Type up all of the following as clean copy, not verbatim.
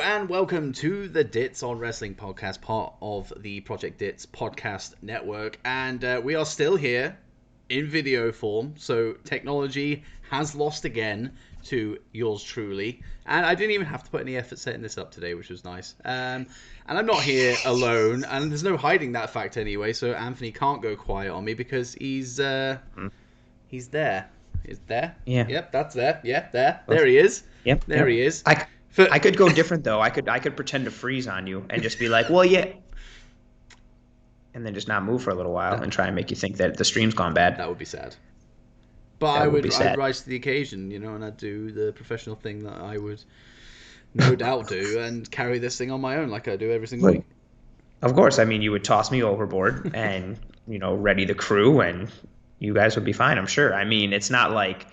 And welcome to the Dits on Wrestling podcast, part of the Project Dits podcast network. And we are still here in video form, so technology has lost again to yours truly. And I didn't even have to put any effort setting this up today, which was nice. And I'm not here alone, and there's no hiding that fact anyway, so Anthony can't go quiet on me because he's there. He's there? Yeah. Yep, that's there. Yeah, there. There he is. Yep. There he is. I could go different though. I could pretend to freeze on you and just be like, well, yeah, and then just not move for a little while and try and make you think that the stream's gone bad. That would be sad. But I'd rise to the occasion, and I'd do the professional thing that I would no doubt do and carry this thing on my own like I do every single week. Of course. I mean, you would toss me overboard and, ready the crew and you guys would be fine, I'm sure. I mean, it's not like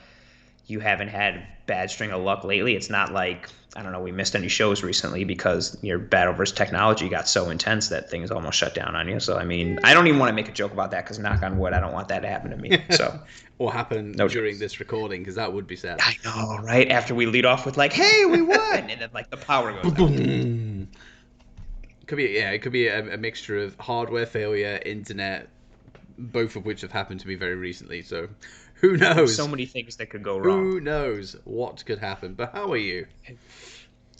you haven't had a bad string of luck lately. It's not like, I don't know, we missed any shows recently because your battle versus technology got so intense that things almost shut down on you. So, I mean, I don't even want to make a joke about that because, knock on wood, I don't want that to happen to me. So, or happen during this recording because that would be sad. I know, right? After we lead off with like, hey, we won! And then like the power goes out. It could be a mixture of hardware failure, internet, both of which have happened to me very recently. So, who knows? So many things that could go wrong. Who knows what could happen? But how are you?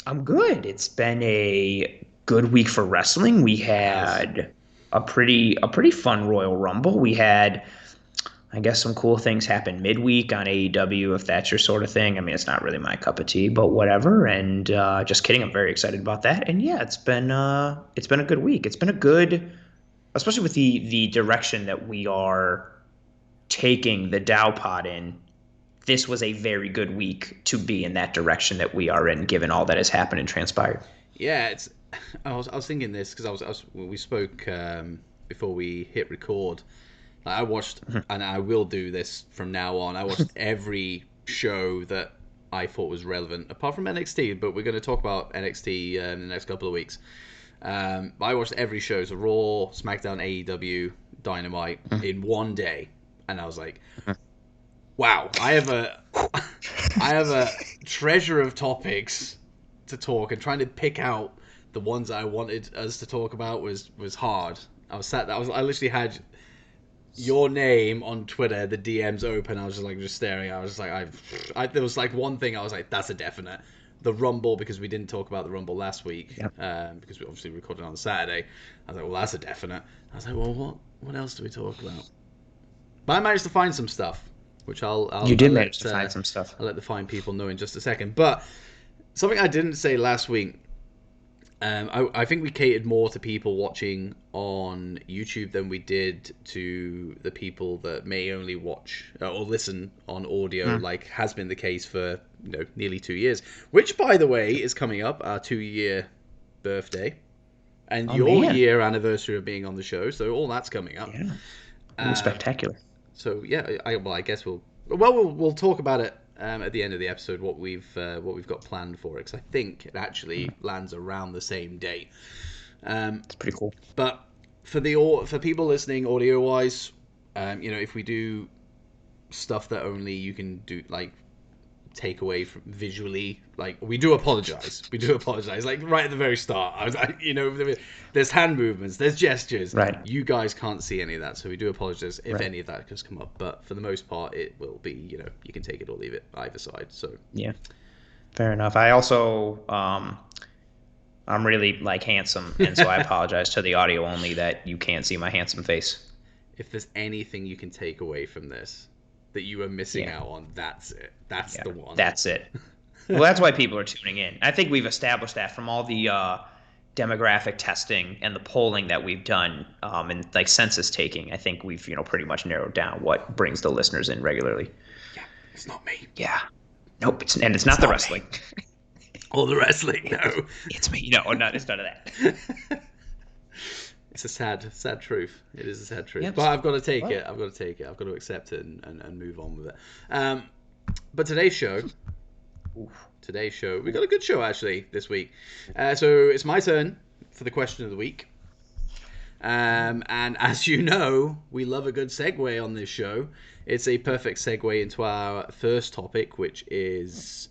I'm good. It's been a good week for wrestling. We had a pretty fun Royal Rumble. We had, I guess, some cool things happen midweek on AEW, if that's your sort of thing. I mean, it's not really my cup of tea, but whatever. And just kidding, I'm very excited about that. And yeah, it's been a good week. It's been a good, especially with the direction that we are taking the Dow Pod in. This was a very good week to be in that direction that we are in, given all that has happened and transpired. Yeah, I was thinking this because we spoke before we hit record. I watched, and I will do this from now on. I watched every show that I thought was relevant, apart from NXT. But we're going to talk about NXT in the next couple of weeks. I watched every show, so Raw, SmackDown, AEW, Dynamite in one day, and I was like, wow, I have a treasure of topics to talk, and trying to pick out the ones I wanted us to talk about was hard. I literally had your name on Twitter, the DMs open. I was just staring. I was just like, there was like one thing I was like, that's a definite. The Rumble, because we didn't talk about the Rumble last week, because we obviously recorded on Saturday. I was like, well, that's a definite. I was like, well, what else do we talk about? But I managed to find some stuff, which You did manage to find some stuff. I'll let the fine people know in just a second. But something I didn't say last week, I think we catered more to people watching on YouTube than we did to the people that may only watch or listen on audio, like has been the case for nearly 2 years. Which, by the way, is coming up, our 2-year birthday, and year anniversary of being on the show. So all that's coming up. Yeah, spectacular. So yeah, I guess we'll talk about it at the end of the episode, what we've got planned for it, because I think it actually lands around the same date. It's pretty cool. But for people listening audio wise, if we do stuff that only you can do, like take away from visually, like we do apologize. Like right at the very start, I was there's hand movements, there's gestures. Right. You guys can't see any of that, so we do apologize if any of that has come up. But for the most part, it will be, you can take it or leave it, either side. So yeah, fair enough. I also I'm really handsome, and so I apologize to the audio only that you can't see my handsome face. If there's anything you can take away from this that you are missing out on, that's it. That's the one. That's it. Well, that's why people are tuning in. I think we've established that from all the demographic testing and the polling that we've done, and census taking. I think we've pretty much narrowed down what brings the listeners in regularly. Yeah, it's not me. Yeah, nope. It's not the wrestling. Or the wrestling. No, it's me. No, it's none of that. It's a sad truth. It is a sad truth. Yep. But I've got to take it. I've got to accept it and move on with it. But today's show, we got a good show actually this week. So it's my turn for the question of the week. And as you know, we love a good segue on this show. It's a perfect segue into our first topic, which is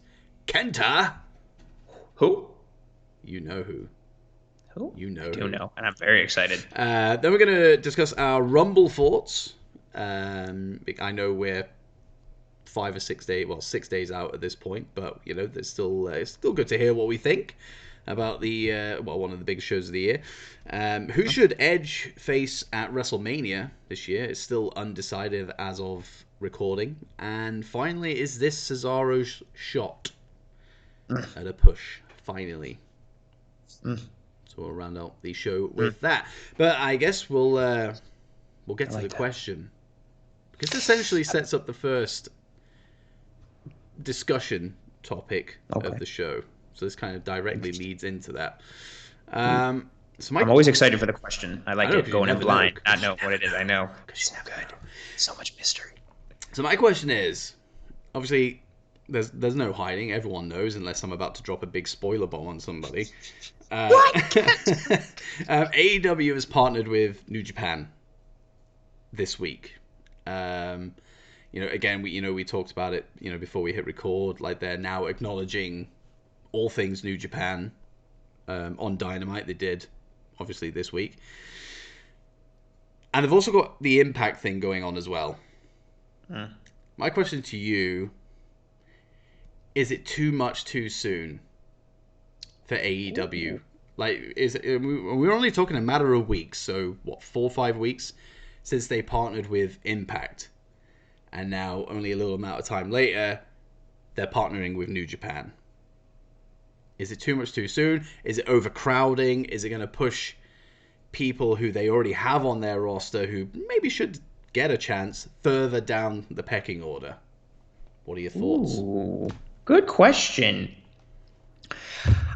KENTA. Who? You know who. Who? You know I do who. know, and I'm very excited. Then we're going to discuss our Rumble thoughts. I know we're 5 or 6 days, well, 6 days out at this point, but there's still it's still good to hear what we think about the one of the biggest shows of the year. Who should Edge face at WrestleMania this year? It's still undecided as of recording. And finally, is this Cesaro's shot at a push? Finally. So we'll round out the show with that. But I guess we'll get to the question, because this essentially sets up the first discussion topic of the show. So this kind of directly leads into that. I'm always excited for the question. I like it going in blind, not know what it is. I know. It's so good. So much mystery. So my question is, obviously, there's no hiding. Everyone knows, unless I'm about to drop a big spoiler bomb on somebody. What? AEW has partnered with New Japan this week. Again, we talked about it, before we hit record. Like, they're now acknowledging all things New Japan on Dynamite. They did, obviously, this week. And they've also got the Impact thing going on as well. My question to you, is it too much too soon for AEW? Ooh. Like, we're only talking a matter of weeks, so what, 4 or 5 weeks since they partnered with Impact, and now only a little amount of time later they're partnering with New Japan. Is it too much too soon? Is it overcrowding? Is it going to push people who they already have on their roster who maybe should get a chance further down the pecking order? What are your thoughts? Ooh, good question.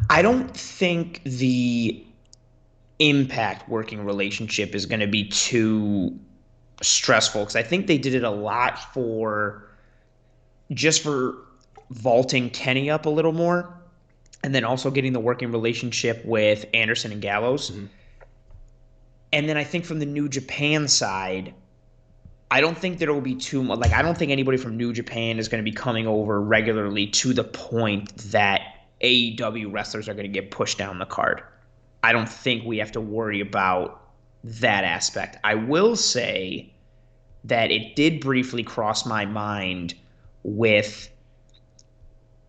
I don't think the Impact working relationship is going to be too stressful, because I think they did it a lot for vaulting Kenny up a little more, and then also getting the working relationship with Anderson and Gallows. Mm-hmm. And then I think from the New Japan side, I don't think there will be too much. Like, I don't think anybody from New Japan is going to be coming over regularly to the point that AEW wrestlers are going to get pushed down the card. I don't think we have to worry about that aspect. I will say that it did briefly cross my mind with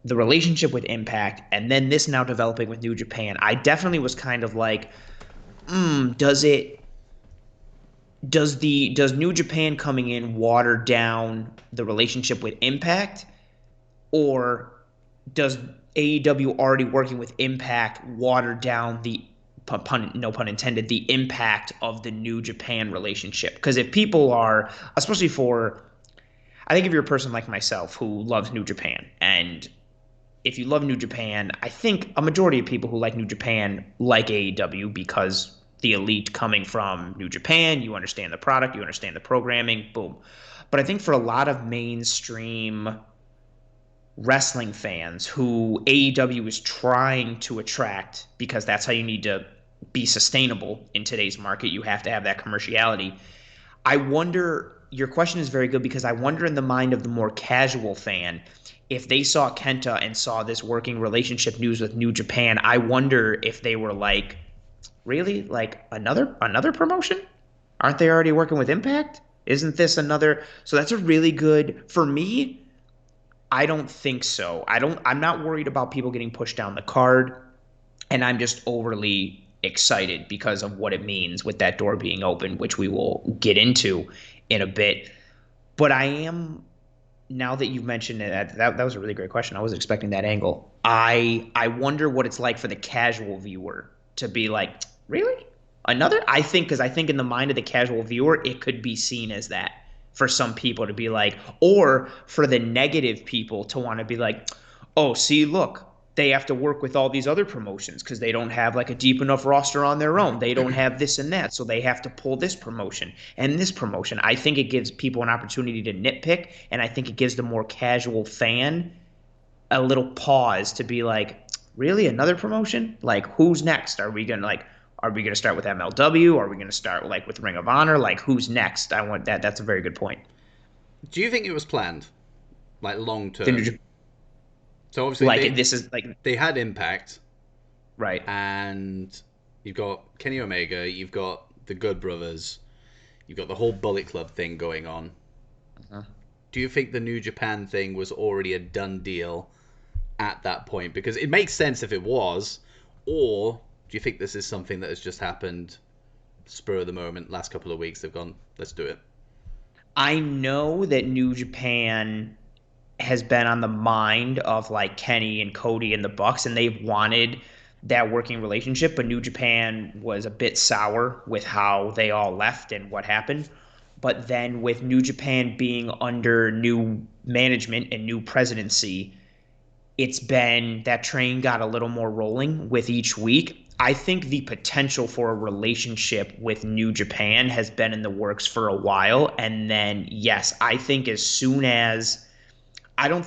the relationship with Impact, and then this now developing with New Japan. I definitely was kind of like, does New Japan coming in water down the relationship with Impact, or does AEW already working with Impact water down the no pun intended, the impact of the New Japan relationship? Because if people are, especially I think if you're a person like myself who loves New Japan, and if you love New Japan, I think a majority of people who like New Japan like AEW, because the elite coming from New Japan, you understand the product, you understand the programming, boom. But I think for a lot of mainstream wrestling fans who AEW is trying to attract, because that's how you need to be sustainable in today's market, you have to have that commerciality. I wonder, your question is very good, because I wonder in the mind of the more casual fan, if they saw KENTA and saw this working relationship news with New Japan, I wonder if they were like, really? Like another promotion? Aren't they already working with Impact? Isn't this another? So that's a really good, for me, I don't think so. I'm not worried about people getting pushed down the card, and I'm just overly excited because of what it means with that door being open, which we will get into in a bit. But I am, now that you've mentioned it, that was a really great question. I wasn't expecting that angle. I wonder what it's like for the casual viewer to be like, really? Another? Because I think in the mind of the casual viewer, it could be seen as that. For some people to be like, or for the negative people to want to be like, oh, see, look, they have to work with all these other promotions because they don't have like a deep enough roster on their own. They don't have this and that, so they have to pull this promotion and this promotion. I think it gives people an opportunity to nitpick, and I think it gives the more casual fan a little pause to be like, really, another promotion? Like, who's next? Are we gonna start with MLW? Are we gonna start like with Ring of Honor? Like, who's next? I want that. That's a very good point. Do you think it was planned, like long term? So obviously, this is like they had Impact, Right. and you've got Kenny Omega, you've got the Good Brothers, you've got the whole Bullet Club thing going on. Uh-huh. Do you think the New Japan thing was already a done deal at that point? Because it makes sense if it was, or do you think this is something that has just happened spur of the moment, last couple of weeks? They've gone, let's do it. I know that New Japan has been on the mind of like Kenny and Cody and the Bucks, and they've wanted that working relationship, but New Japan was a bit sour with how they all left and what happened. But then with New Japan being under new management and new presidency, it's been that train got a little more rolling with each week. I think the potential for a relationship with New Japan has been in the works for a while. And then, yes, I think as soon as I don't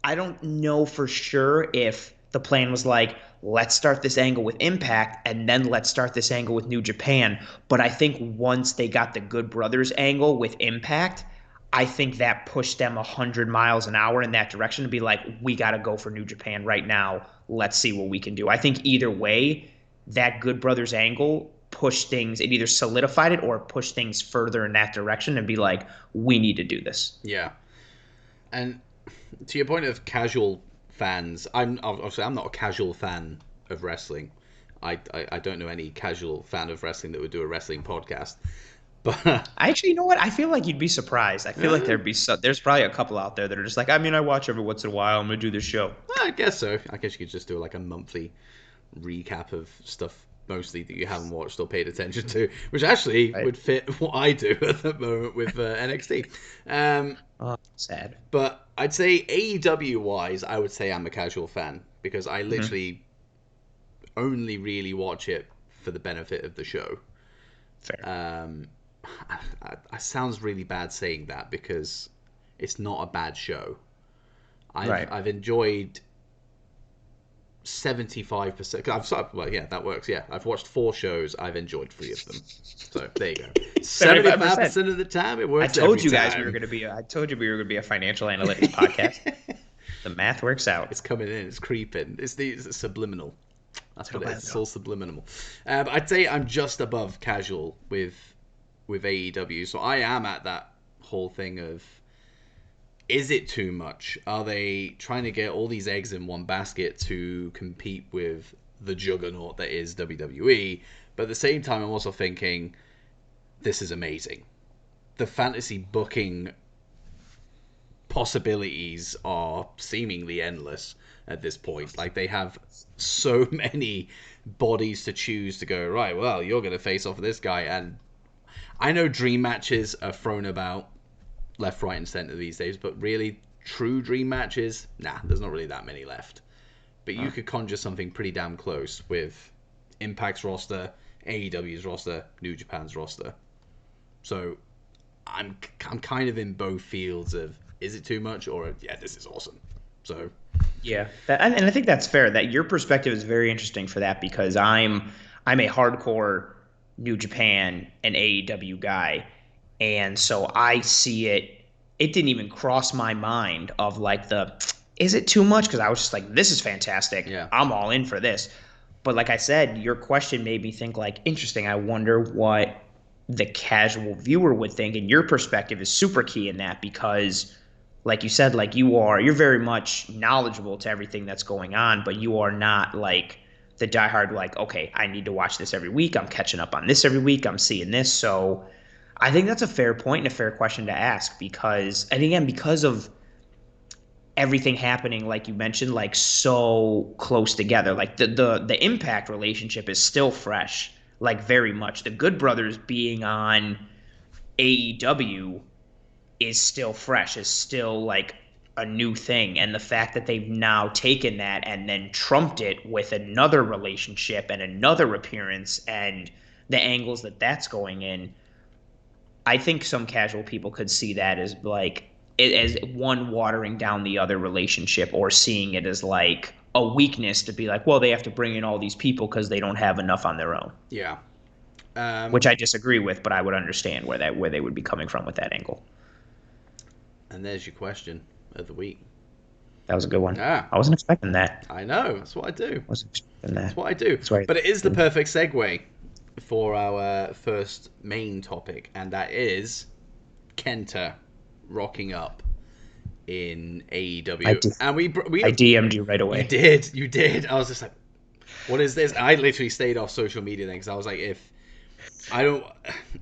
I don't know for sure if the plan was like, let's start this angle with Impact and then let's start this angle with New Japan. But I think once they got the Good Brothers angle with Impact, I think that pushed them 100 miles an hour in that direction to be like, we got to go for New Japan right now. Let's see what we can do. I think either way, that Good Brothers angle pushed things, it either solidified it or pushed things further in that direction and be like, we need to do this. Yeah. And to your point of casual fans, I'm not a casual fan of wrestling. I don't know any casual fan of wrestling that would do a wrestling podcast. But I actually, you know what? I feel like you'd be surprised. I feel like there's probably a couple out there that are just like, I mean, I watch every once in a while. I'm gonna do this show. I guess so. I guess you could just do like a monthly recap of stuff mostly that you haven't watched or paid attention to, which actually Right? would fit what I do at the moment with NXT. Oh, sad. But I'd say AEW wise, I would say I'm a casual fan because I Hmm. literally only really watch it for the benefit of the show. Fair. Um, I sounds really bad saying that because it's not a bad show. Right. I've enjoyed 75%. Well, yeah, that works. Yeah, I've watched 4 shows. I've enjoyed 3 of them. So there you go. 75%. 75% of the time, it I works every told you guys we were time. gonna be. I told you we were gonna be a financial analytics podcast. The math works out. It's coming in. It's creeping. It's subliminal. That's what it is. It's Subliminal. all subliminal. But I'd say I'm just above casual with AEW. So I am at that whole thing of, is it too much? Are they trying to get all these eggs in one basket to compete with the juggernaut that is WWE? But at the same time, I'm also thinking, this is amazing. The fantasy booking possibilities are seemingly endless at this point. Like, they have so many bodies to choose to go, right, well, you're going to face off with this guy. And I know dream matches are thrown about left, right, and center these days, but really, true dream matches, nah, there's not really that many left. But you Huh. could conjure something pretty damn close with Impact's roster, AEW's roster, New Japan's roster. So I'm kind of in both fields of, is it too much, or yeah, this is awesome. So Yeah, and I think that's fair. That your perspective is very interesting for that because I'm a hardcore New Japan and AEW guy, and so I see it. It didn't even cross my mind of like the is it too much? Because I was just like, this is fantastic. yeah, I'm all in for this. But like I said, your question made me think like interesting. I wonder what the casual viewer would think, and your perspective is super key in that because like you said, like you're very much knowledgeable to everything that's going on, but you are not like the diehard, like, okay, I need to watch this every week. I'm catching up on this every week. I'm seeing this. So I think that's a fair point and a fair question to ask because, and again, because of everything happening, like you mentioned, like so close together, like the impact relationship is still fresh, like very much. The Good Brothers being on AEW is still fresh, is still like a new thing. And the fact that they've now taken that and then trumped it with another relationship and another appearance and the angles that that's going in, I think some casual people could see that as like as one watering down the other relationship or seeing it as like a weakness to be like, well, they have to bring in all these people because they don't have enough on their own, yeah. Um, which I disagree with, but I would understand where they would be coming from with that angle. and there's your question of the week. That was a good one. Ah, I wasn't expecting that. I know. That's what I do. Wasn't expecting That's that. what I do. That's why. But it is the perfect segue for our first main topic, and that is Kenta rocking up in I AEW. did. And we I DM'd you right you away. did, you did. I was just like, what is this? I literally stayed off social media then because I was like, if I don't,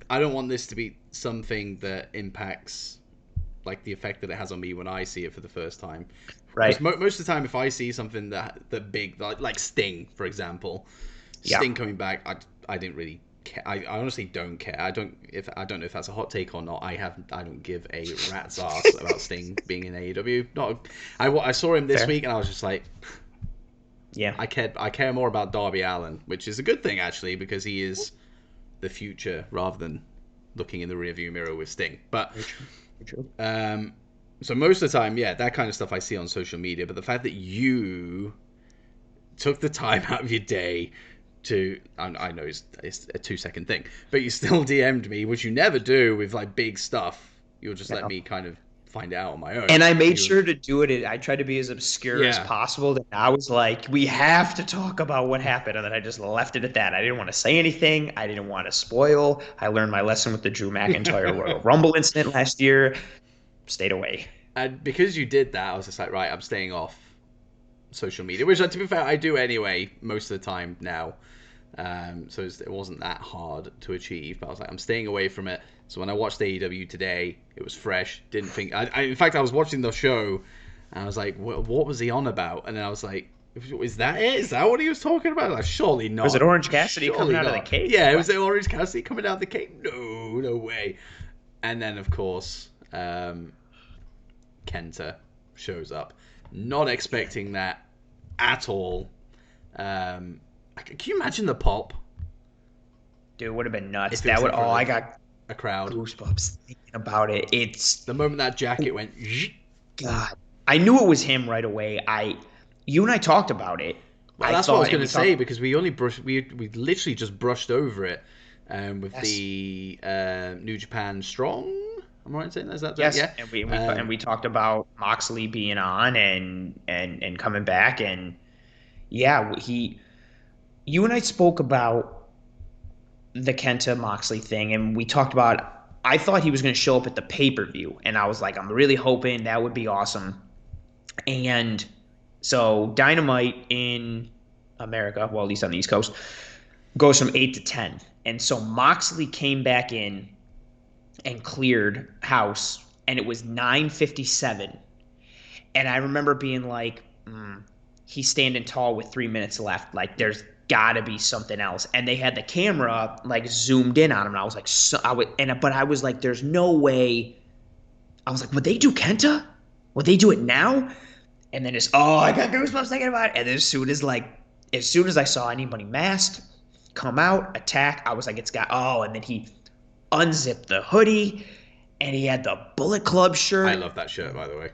I don't want this to be something that impacts like the effect that it has on me when I see it for the first time. Because Right. most of the time, if I see something that big, like Sting, for example, Yeah. Sting coming back, I didn't really care. I honestly don't care. I don't know if that's a hot take or not. I don't give a rat's ass about Sting being in AEW. Not I saw him this Fair. week and I was just like, Yeah. I care more about Darby Allin, which is a good thing actually because he is the future rather than looking in the rearview mirror with Sting. But Very true. Very true. so most of the time, yeah, that kind of stuff I see on social media. But the fact that you took the time out of your day to, I know it's a 2 second thing, but you still DM'd me, which you never do with like big stuff. You'll just let No. me kind of find it out on my own. And I made You, sure to do it. I tried to be as obscure as yeah, possible. That I was like, we have to talk about what happened. And then I just left it at that. I didn't want to say anything. I didn't want to spoil. I learned my lesson with the Drew McIntyre Royal Rumble incident last year. Stayed away. and because you did that, I was just like, right, I'm staying off social media, which to be fair, I do anyway most of the time now. So it wasn't that hard to achieve, but I was like, I'm staying away from it. So when I watched AEW today, it was fresh. Didn't think. In fact, I was watching the show, and I was like, what was he on about? And then I was like, is that it? Is that what he was talking about? Like, surely Was it not. Orange Cassidy Surely coming out of the not. cage? Yeah, it What? was Orange Cassidy coming out of the cage. No, no way. And then of course, Kenta shows up. Not expecting that at all. Can you imagine the pop Dude, it would have been nuts. if it was That would. in Oh, front I of got a crowd? goosebumps thinking about it. It's The moment that jacket went, God. I knew it was him right away. You and I talked about it. well, I that's what I was thought, and going we to say talked. because we literally just brushed over it with Yes. the New Japan Strong. Am I right in saying that? Is that Yes, yeah? and we talked about Moxley being on and coming back, and yeah, you and I spoke about the Kenta Moxley thing, and we talked about. I thought he was going to show up at the pay-per-view, and I was like, I'm really hoping that would be awesome. And so Dynamite in America, well, at least on the East Coast, goes from 8 to 10, and so Moxley came back in and cleared house, and it was 9:57. And I remember being like, he's standing tall with 3 minutes left. Like, there's got to be something else. And they had the camera like zoomed in on him, and I was like, but I was like, there's no way. I was like, would they do Kenta? Would they do it now? And then I got goosebumps thinking about it. And then as soon as I saw anybody masked come out, attack, I was like, and then he unzipped the hoodie, and he had the Bullet Club I shirt. love that shirt, by the way.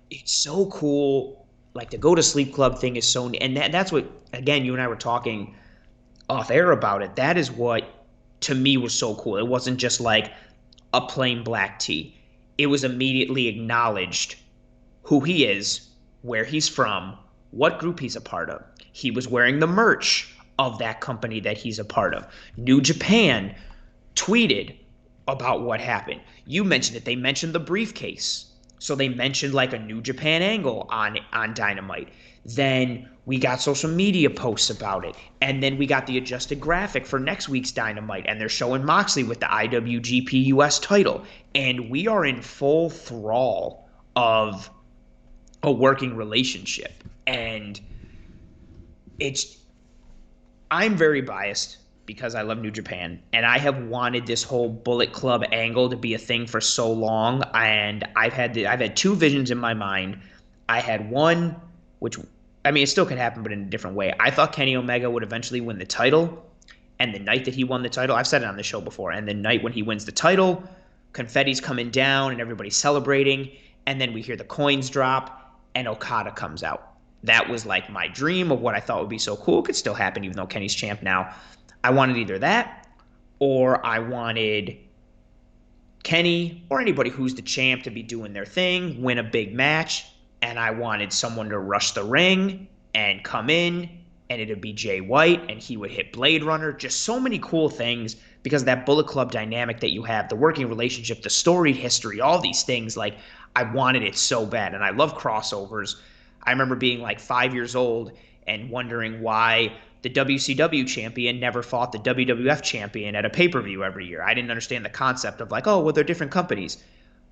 It's so cool. Like, the Go to Sleep Club thing is so, and that's what, again, you and I were talking off air about it. That is what to me was so cool. It wasn't just like a plain black tee. It was immediately acknowledged who he is, where he's from, what group he's a part of. He was wearing the merch of that company that he's a part of. New Japan tweeted about what happened. You mentioned it. They mentioned the briefcase. So they mentioned like a New Japan angle on Dynamite. Then we got social media posts about it. And then we got the adjusted graphic for next week's Dynamite. And they're showing Moxley with the IWGP US title. And we are in full thrall of a working relationship. And I'm very biased because I love New Japan, and I have wanted this whole Bullet Club angle to be a thing for so long. And I've had two visions in my mind. I had one, which, I mean, it still could happen, but in a different way. I thought Kenny Omega would eventually win the title, and the night that he won the title, I've said it on the show before, and the night when he wins the title, confetti's coming down and everybody's celebrating, and then we hear the coins drop and Okada comes out. That was like my dream of what I thought would be so cool. It could still happen even though Kenny's champ now. I wanted either that, or I wanted Kenny or anybody who's the champ to be doing their thing, win a big match, and I wanted someone to rush the ring and come in, and it'd be Jay White, and he would hit Blade Runner. Just so many cool things because of that Bullet Club dynamic that you have, the working relationship, the storied history, all these things. Like, I wanted it so bad, and I love crossovers. I remember being like 5 years old and wondering why the WCW champion never fought the WWF champion at a pay-per-view every year. I didn't understand the concept of like, oh, well, they're different companies.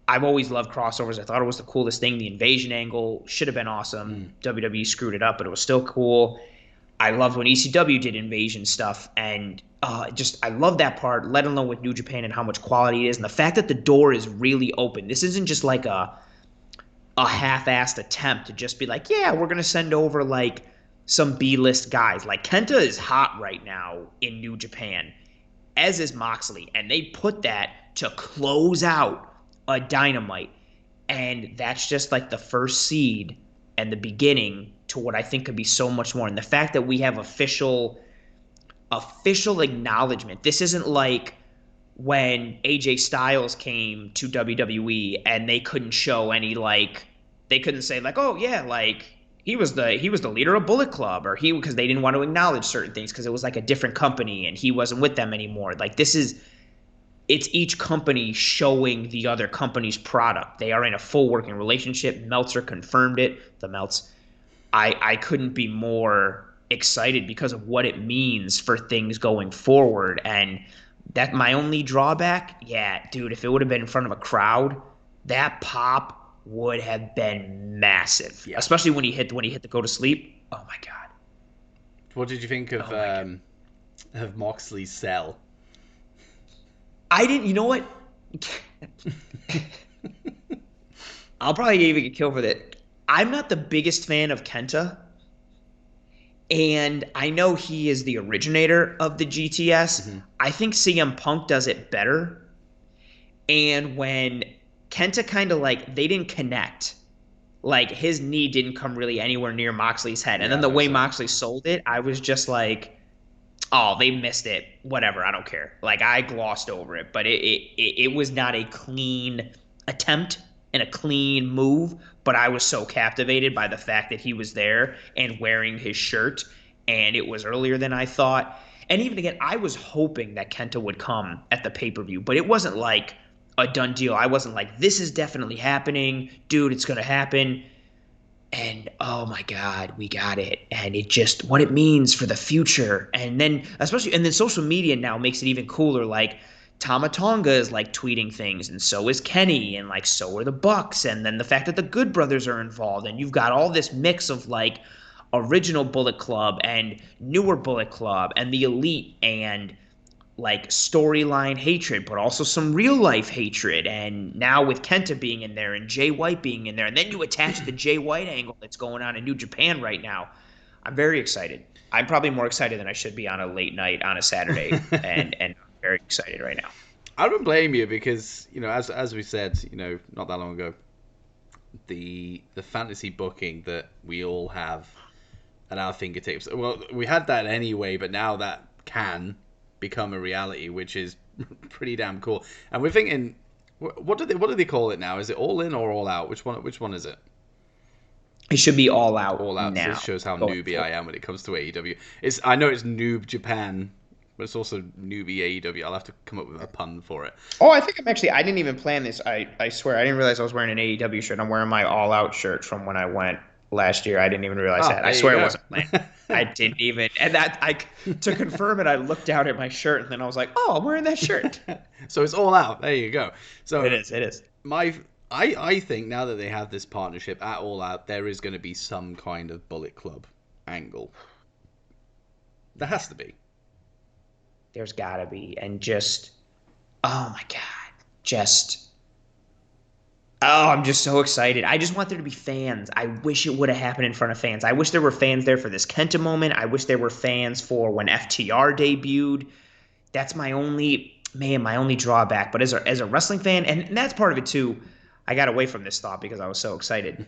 I've always loved crossovers. I thought it was the coolest thing. The invasion angle should have been awesome. WWE screwed it up, but it was still cool. I loved when ECW did invasion stuff, and I love that part, let alone with New Japan and how much quality it is, and the fact that the door is really open. This isn't just like a half-assed attempt to just be like, yeah, we're gonna send over like some B-list guys. Like Kenta is hot right now in New Japan, as is Moxley, and they put that to close out a Dynamite, and that's just like the first seed and the beginning to what I think could be so much more. And the fact that we have official acknowledgement. This isn't like when AJ Styles came to WWE and they couldn't show any like they couldn't say like, oh yeah, like he was the leader of Bullet Club, or because they didn't want to acknowledge certain things because it was like a different company and he wasn't with them anymore. Like it's each company showing the other company's product. They are in a full working relationship. Meltzer confirmed it. The Melts. I couldn't be more excited because of what it means for things going forward. And that my only drawback, yeah, dude, if it would have been in front of a crowd, that pop would have been massive. Yeah. Especially when he hit the go to sleep. Oh my god. What did you think of Moxley's cell? I didn't. You know what? I'll probably even get killed for that. I'm not the biggest fan of Kenta, and I know he is the originator of the GTS. Mm-hmm. I think CM Punk does it better. And when Kenta kind of like, they didn't connect. Like, his knee didn't come really anywhere near Moxley's head. And then the way Moxley sold it, I was just like, oh, they missed it. Whatever, I don't care. Like, I glossed over it. But it was not a clean attempt and a clean move, but I was so captivated by the fact that he was there and wearing his shirt, and it was earlier than I thought. And even again, I was hoping that Kenta would come at the pay-per-view, but it wasn't like a done deal. I wasn't like, this is definitely happening. Dude, it's going to happen. And oh my God, we got it. And it just, what it means for the future. And then, and then social media now makes it even cooler. Like, Tama Tonga is like tweeting things, and so is Kenny, and like so are the Bucks, and then the fact that the Good Brothers are involved, and you've got all this mix of like original Bullet Club and newer Bullet Club and the Elite and like storyline hatred, but also some real life hatred. And now with Kenta being in there and Jay White being in there, and then you attach the Jay White angle that's going on in New Japan right now. I'm very excited. I'm probably more excited than I should be on a late night on a Saturday, and very excited right now. I don't blame you because, you know, as we said, you know, not that long ago, the fantasy booking that we all have at our fingertips. Well, we had that anyway, but now that can become a reality, which is pretty damn cool. And we're thinking, what do they call it now? Is it All In or All Out? Which one is it? It should be All Out. All Out. Now. So this shows how newbie I am when it comes to AEW. I know it's Noob Japan, but it's also newbie AEW. I'll have to come up with a pun for it. Oh, I think I didn't even plan this. I swear, I didn't realize I was wearing an AEW shirt. I'm wearing my All Out shirt from when I went last year. I didn't even realize that. I swear it wasn't planned. I didn't even. And to confirm it, I looked down at my shirt, and then I was like, oh, I'm wearing that shirt. So it's All Out. There you go. So it is. I think now that they have this partnership at All Out, there is going to be some kind of Bullet Club angle. There has to be. There's got to be. And just, oh my God, I'm just so excited. I just want there to be fans. I wish it would have happened in front of fans. I wish there were fans there for this Kenta moment. I wish there were fans for when FTR debuted. That's my only drawback. But as a wrestling fan, and that's part of it too, I got away from this thought because I was so excited.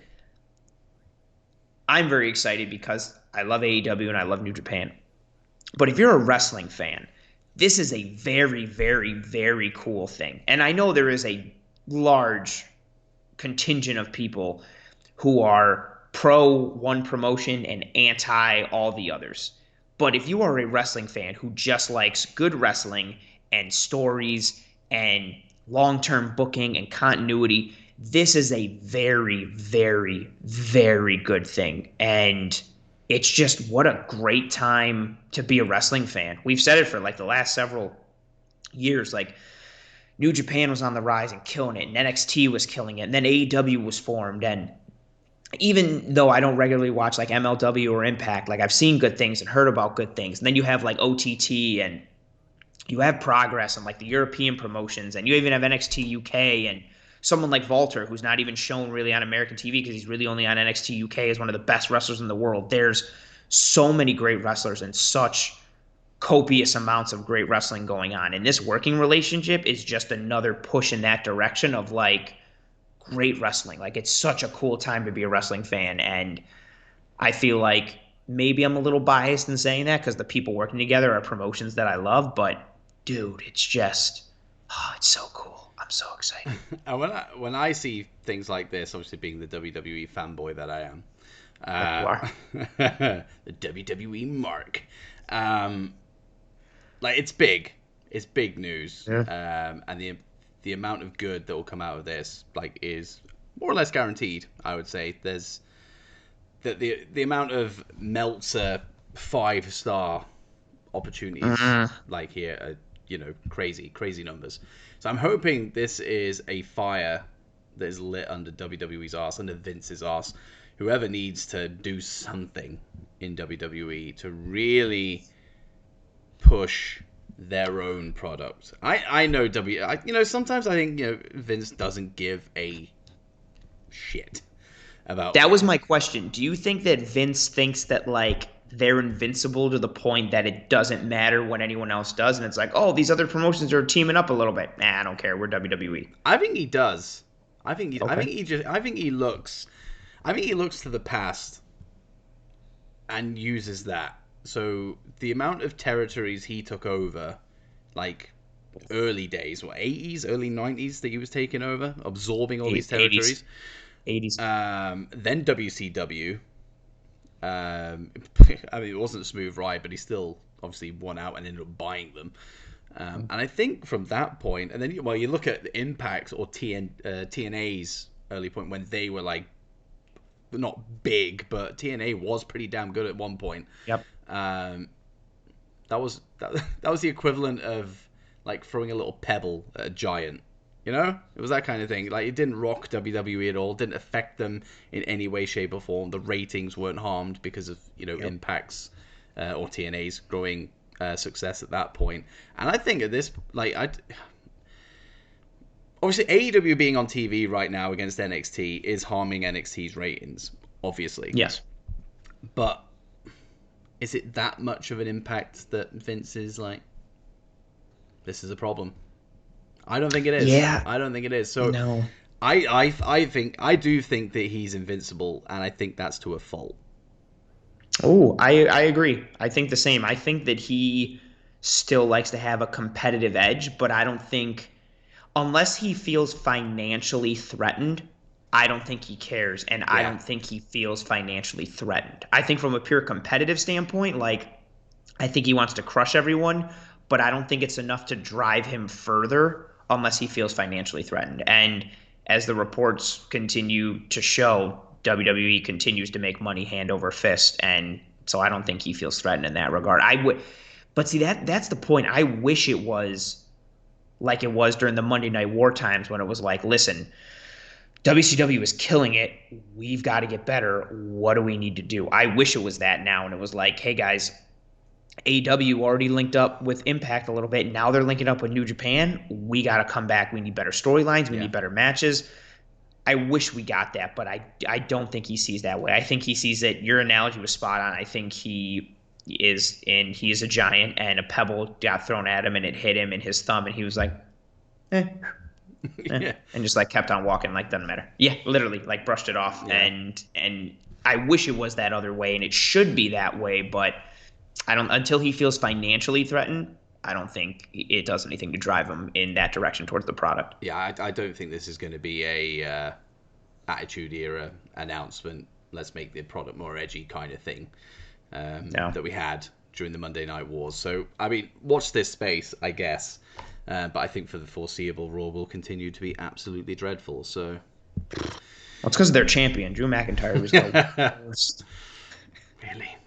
I'm very excited because I love AEW and I love New Japan. But if you're a wrestling fan, this is a very, very, very cool thing. And I know there is a large contingent of people who are pro one promotion and anti all the others. But if you are a wrestling fan who just likes good wrestling and stories and long term booking and continuity, this is a very, very, very good thing. And it's just what a great time to be a wrestling fan. We've said it for like the last several years. Like New Japan was on the rise and killing it, and NXT was killing it, and then AEW was formed. And even though I don't regularly watch like MLW or Impact, like I've seen good things and heard about good things. And then you have like OTT and you have Progress and like the European promotions, and you even have NXT UK and someone like Walter, who's not even shown really on American TV because he's really only on NXT UK, is one of the best wrestlers in the world. There's so many great wrestlers and such copious amounts of great wrestling going on. And this working relationship is just another push in that direction of like great wrestling. Like it's such a cool time to be a wrestling fan. And I feel like maybe I'm a little biased in saying that because the people working together are promotions that I love, but dude, it's just, oh, it's so cool. I'm so excited. And when I see things like this, obviously being the WWE fanboy that I am, That you are. the WWE mark, like it's big news, Yeah. and the amount of good that will come out of this, like, is more or less guaranteed. I would say there's the amount of Meltzer 5-star opportunities like here are, crazy numbers. So I'm hoping this is a fire that is lit under WWE's arse, under Vince's arse. Whoever needs to do something in WWE to really push their own product. I know sometimes I think Vince doesn't give a shit about That was my question. Do you think that Vince thinks that like they're invincible to the point that it doesn't matter what anyone else does, and it's like, oh, these other promotions are teaming up a little bit. Nah, I don't care. We're WWE. I think he does. Okay. I think he looks to the past and uses that. So the amount of territories he took over, like early days, what, 80s, early 90s that he was taking over, absorbing all these territories. 80s. Then WCW. I mean, it wasn't a smooth ride, but he still obviously won out and ended up buying them. And I think from that point, and then you look at the Impact or TNA's early point when they were like not big, but TNA was pretty damn good at one point. Yep. That was the equivalent of like throwing a little pebble at a giant. It was that kind of thing. Like, it didn't rock WWE at all. Didn't affect them in any way, shape, or form. The ratings weren't harmed because of Impact's or TNA's growing success at that point. And I think at this, like, obviously AEW being on TV right now against NXT is harming NXT's ratings. Obviously, Yes. but is it that much of an impact that Vince is like, this is a problem? I don't think it is. Yeah. I don't think it is. So No. I do think that he's invincible, and I think that's to a fault. Oh, I agree. I think the same. I think that he still likes to have a competitive edge, but I don't think unless he feels financially threatened, I don't think he cares, and I Yeah. don't think he feels financially threatened. I think from a pure competitive standpoint, like I think he wants to crush everyone, but I don't think it's enough to drive him further unless he feels financially threatened. And as the reports continue to show, WWE continues to make money hand over fist, and so I don't think he feels threatened in that regard. But see that's the point. I wish it was like it was during the Monday Night War times when it was like, listen, WCW is killing it. We've got to get better. What do we need to do? I wish it was that now, and it was like, hey guys, AEW already linked up with Impact a little bit. Now they're linking up with New Japan. We got to come back. We need better storylines. We Yeah. need better matches. I wish we got that, but I don't think he sees that way. I think he sees that your analogy was spot on. I think he is a giant, and a pebble got thrown at him and it hit him in his thumb, and he was like, Yeah. and just like kept on walking, like doesn't matter. Yeah, literally, like brushed it off. Yeah. And I wish it was that other way, and it should be that way, but I don't until he feels financially threatened. I don't think it does anything to drive him in that direction towards the product. Yeah, I don't think this is going to be Attitude Era announcement, let's make the product more edgy kind of thing Yeah. that we had during the Monday Night Wars. So, I mean, watch this space, I guess. But I think for the foreseeable, Raw will continue to be absolutely dreadful. So, Well, it's because of their champion. Drew McIntyre was the worst. really,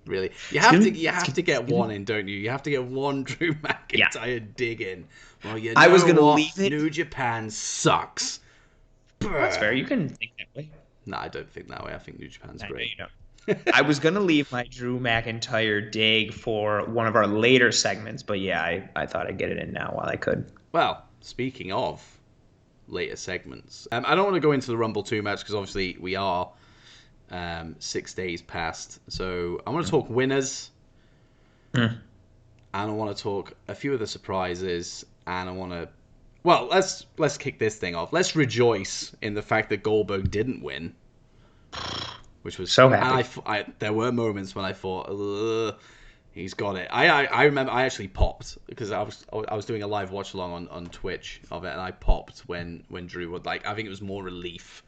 really, you have to get Excuse one me? in, don't you? You have to get one Drew Yeah. McIntyre dig in. Well, you I was know going to what? leave it. New Japan sucks. That's Brr. fair. You can think that way. No, I don't think that way. I think New Japan's I know great. you don't. I was going to leave my Drew McIntyre dig for one of our later segments, but yeah, I thought I'd get it in now while I could. Well, speaking of later segments, I don't want to go into the Rumble 2 match because obviously we are 6 days past. So I want to talk winners, Mm. and I want to talk a few of the surprises, and I want to. Well, let's kick this thing off. Let's rejoice in the fact that Goldberg didn't win, which was So happy. And there were moments when I thought, ugh, he's got it. I remember I actually popped because I was doing a live watch along on Twitch of it, and I popped when Drew would, like, I think it was more relief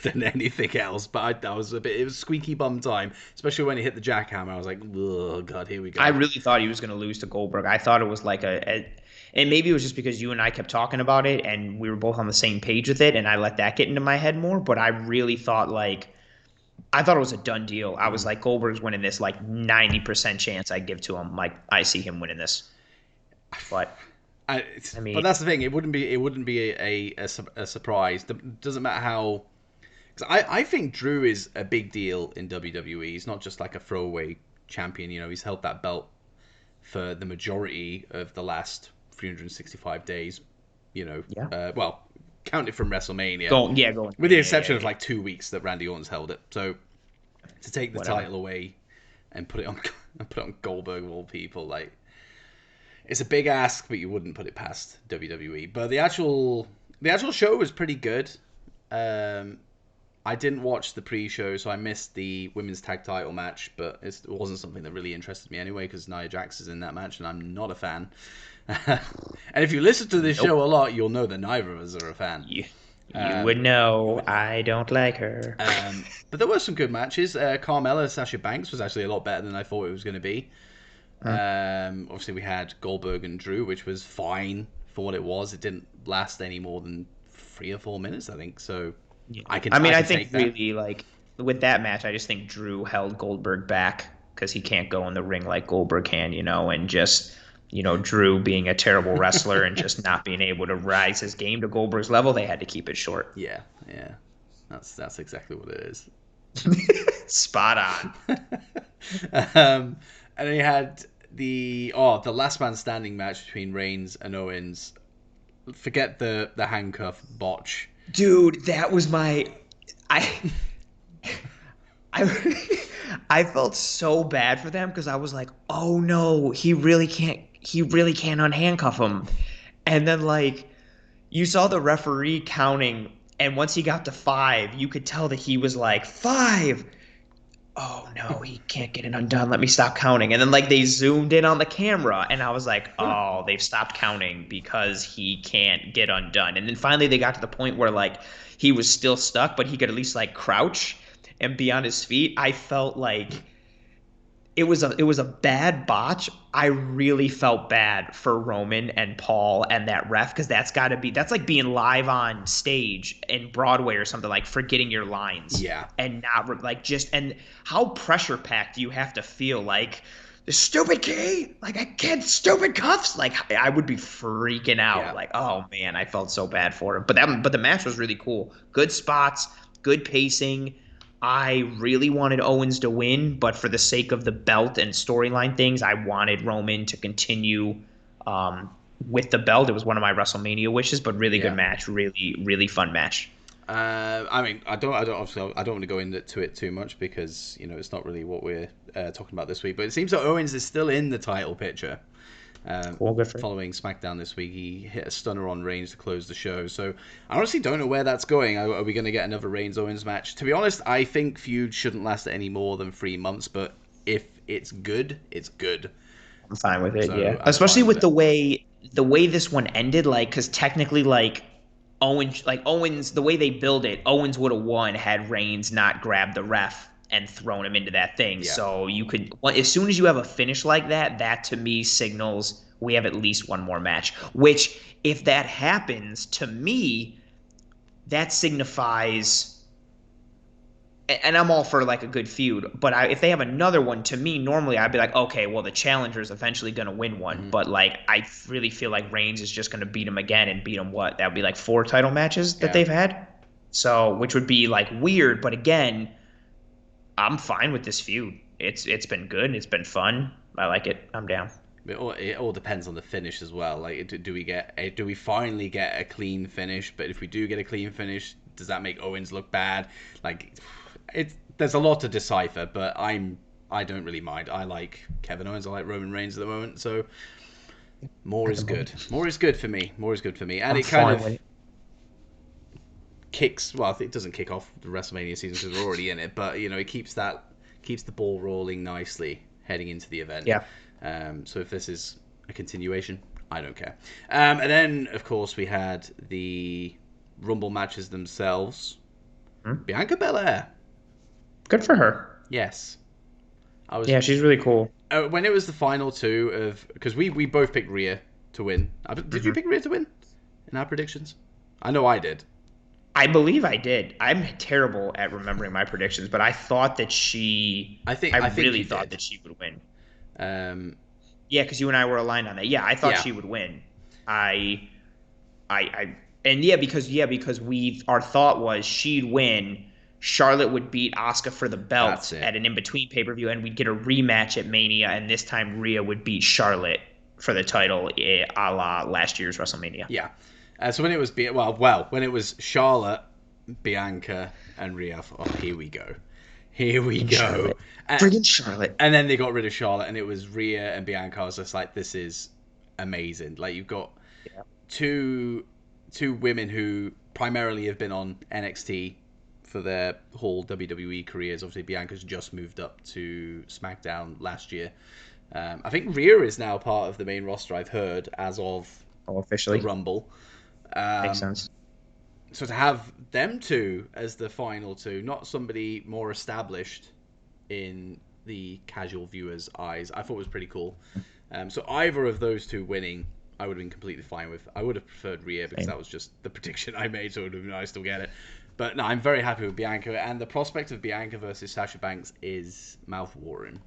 than anything else. But it was squeaky bum time, especially when he hit the jackhammer. I was like, oh god, here we go. I really thought he was going to lose to Goldberg. I thought it was like and maybe it was just because you and I kept talking about it and we were both on the same page with it, and I let that get into my head more. But I really thought I thought it was a done deal. I was like, Goldberg's winning this, like 90% chance I give to him. Like, I see him winning this. But I mean, but that's the thing. It wouldn't be a surprise. It doesn't matter how. Because I think Drew is a big deal in WWE. He's not just like a throwaway champion. You know, he's held that belt for the majority of the last 365 days. You know, yeah. Well, count it from WrestleMania. Going. With the exception of like 2 weeks that Randy Orton's held it. So to take the title away and put it on Goldberg of all people, like, it's a big ask, but you wouldn't put it past WWE. But the actual show was pretty good. I didn't watch the pre-show, so I missed the women's tag title match, but it wasn't something that really interested me anyway, because Nia Jax is in that match, and I'm not a fan. And if you listen to this show a lot, you'll know that neither of us are a fan. You would know I don't like her. But there were some good matches. Carmella, Sasha Banks was actually a lot better than I thought it was going to be. Obviously, we had Goldberg and Drew, which was fine for what it was. It didn't last any more than 3 or 4 minutes, I think. So Yeah. I think really, like, with that match, I just think Drew held Goldberg back because he can't go in the ring like Goldberg can, and just, Drew being a terrible wrestler and just not being able to rise his game to Goldberg's level, they had to keep it short. Yeah. That's exactly what it is. Spot on. And then you had the last man standing match between Reigns and Owens. Forget the handcuff botch. Dude, that was I I felt so bad for them because I was like, oh no, he really can't unhandcuff him. And then, like, you saw the referee counting, and once he got to 5, you could tell that he was like, 5. Oh no, he can't get it undone. Let me stop counting. And then, like, they zoomed in on the camera, and I was like, oh, they've stopped counting because he can't get undone. And then finally they got to the point where, like, he was still stuck, but he could at least, like, crouch and be on his feet. I felt like it was a bad botch. I really felt bad for Roman and Paul and that ref, because that's like being live on stage in Broadway or something, like forgetting your lines. Yeah. And not and how pressure packed you have to feel, like, the stupid key, like, I can't, stupid cuffs. Like, I would be freaking out. Yeah. Like, oh man, I felt so bad for him. But the match was really cool. Good spots, good pacing. I really wanted Owens to win, but for the sake of the belt and storyline things, I wanted Roman to continue with the belt. It was one of my WrestleMania wishes, but really good match, really, really fun match. I mean, I don't want to go into it too much because it's not really what we're talking about this week. But it seems that Owens is still in the title picture. Following SmackDown this week, he hit a stunner on Reigns to close the show. So I honestly don't know where that's going. Are we going to get another Reigns-Owens match? To be honest, I think feuds shouldn't last any more than 3 months. But if it's good, it's good. I'm fine with it. So, yeah, especially with the way this one ended. Like, because technically, like, Owens, the way they build it, Owens would have won had Reigns not grabbed the ref and thrown him into that thing. Yeah. So you could, as soon as you have a finish like that, that to me signals we have at least one more match. Which, if that happens, to me, that signifies. And I'm all for like a good feud, but if they have another one, to me, normally I'd be like, okay, well, the challenger is eventually going to win one. Mm-hmm. But like, I really feel like Reigns is just going to beat him again and beat him what? That would be like 4 title matches that Yeah. they've had. So, which would be like weird, but again, I'm fine with this feud. It's been good. It's been fun. I like it. I'm down. It all depends on the finish as well. Like, do we finally get a clean finish? But if we do get a clean finish, does that make Owens look bad? Like, there's a lot to decipher. But I don't really mind. I like Kevin Owens. I like Roman Reigns at the moment. So more is good. More is good for me. More is good for me. And I'm it kind fine with of it. kicks. Well, it doesn't kick off the WrestleMania season because we're already in it. But it keeps the ball rolling nicely heading into the event. Yeah. So if this is a continuation, I don't care. And then, of course, we had the Rumble matches themselves. Bianca Belair. Good for her. Yes. I was. Yeah, she's really cool. When it was the final two of... Because we both picked Rhea to win. Did you pick Rhea to win in our predictions? I know I did. I believe I did. I'm terrible at remembering my predictions, but I thought that I really thought that she would win. Yeah, because you and I were aligned on that. Yeah, I thought she would win. I and because our thought was she'd win. Charlotte would beat Asuka for the belt at an in-between pay-per-view, and we'd get a rematch at Mania, and this time Rhea would beat Charlotte for the title, a la last year's WrestleMania. Yeah. So when it was when it was Charlotte, Bianca, and Rhea, here we go. Friggin' Charlotte. And then they got rid of Charlotte, and it was Rhea and Bianca. I was just like, this is amazing. Like, you've got two women who primarily have been on NXT for their whole WWE careers. Obviously, Bianca's just moved up to SmackDown last year. I think Rhea is now part of the main roster, I've heard, as of officially the Rumble. Makes sense. So to have them two as the final two, not somebody more established in the casual viewer's eyes, I thought was pretty cool. So either of those two winning, I would have been completely fine with. I would have preferred Rhea because that was just the prediction I made, so it would have been nice to get it. But no, I'm very happy with Bianca, and the prospect of Bianca versus Sasha Banks is mouth-watering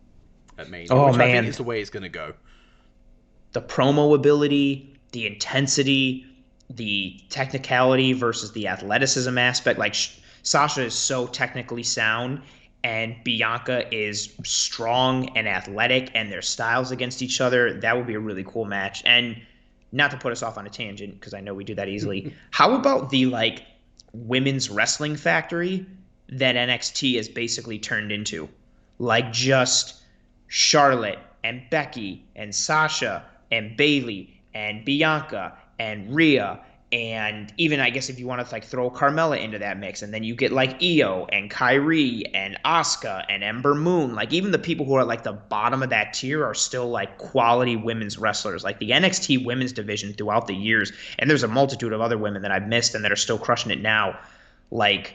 at Mania, which I think is the way it's going to go. The promo ability, the intensity, the technicality versus the athleticism aspect. Like, Sasha is so technically sound, and Bianca is strong and athletic, and their styles against each other. That would be a really cool match. And not to put us off on a tangent, because I know we do that easily, how about the women's wrestling factory that NXT has basically turned into? Like, just Charlotte and Becky and Sasha and Bayley and Bianca and Rhea, and even, I guess, if you want to throw Carmella into that mix, and then you get Io and Kyrie and Asuka and Ember Moon. Even the people who are the bottom of that tier are still quality women's wrestlers. The NXT women's division throughout the years, and there's a multitude of other women that I've missed and that are still crushing it now. I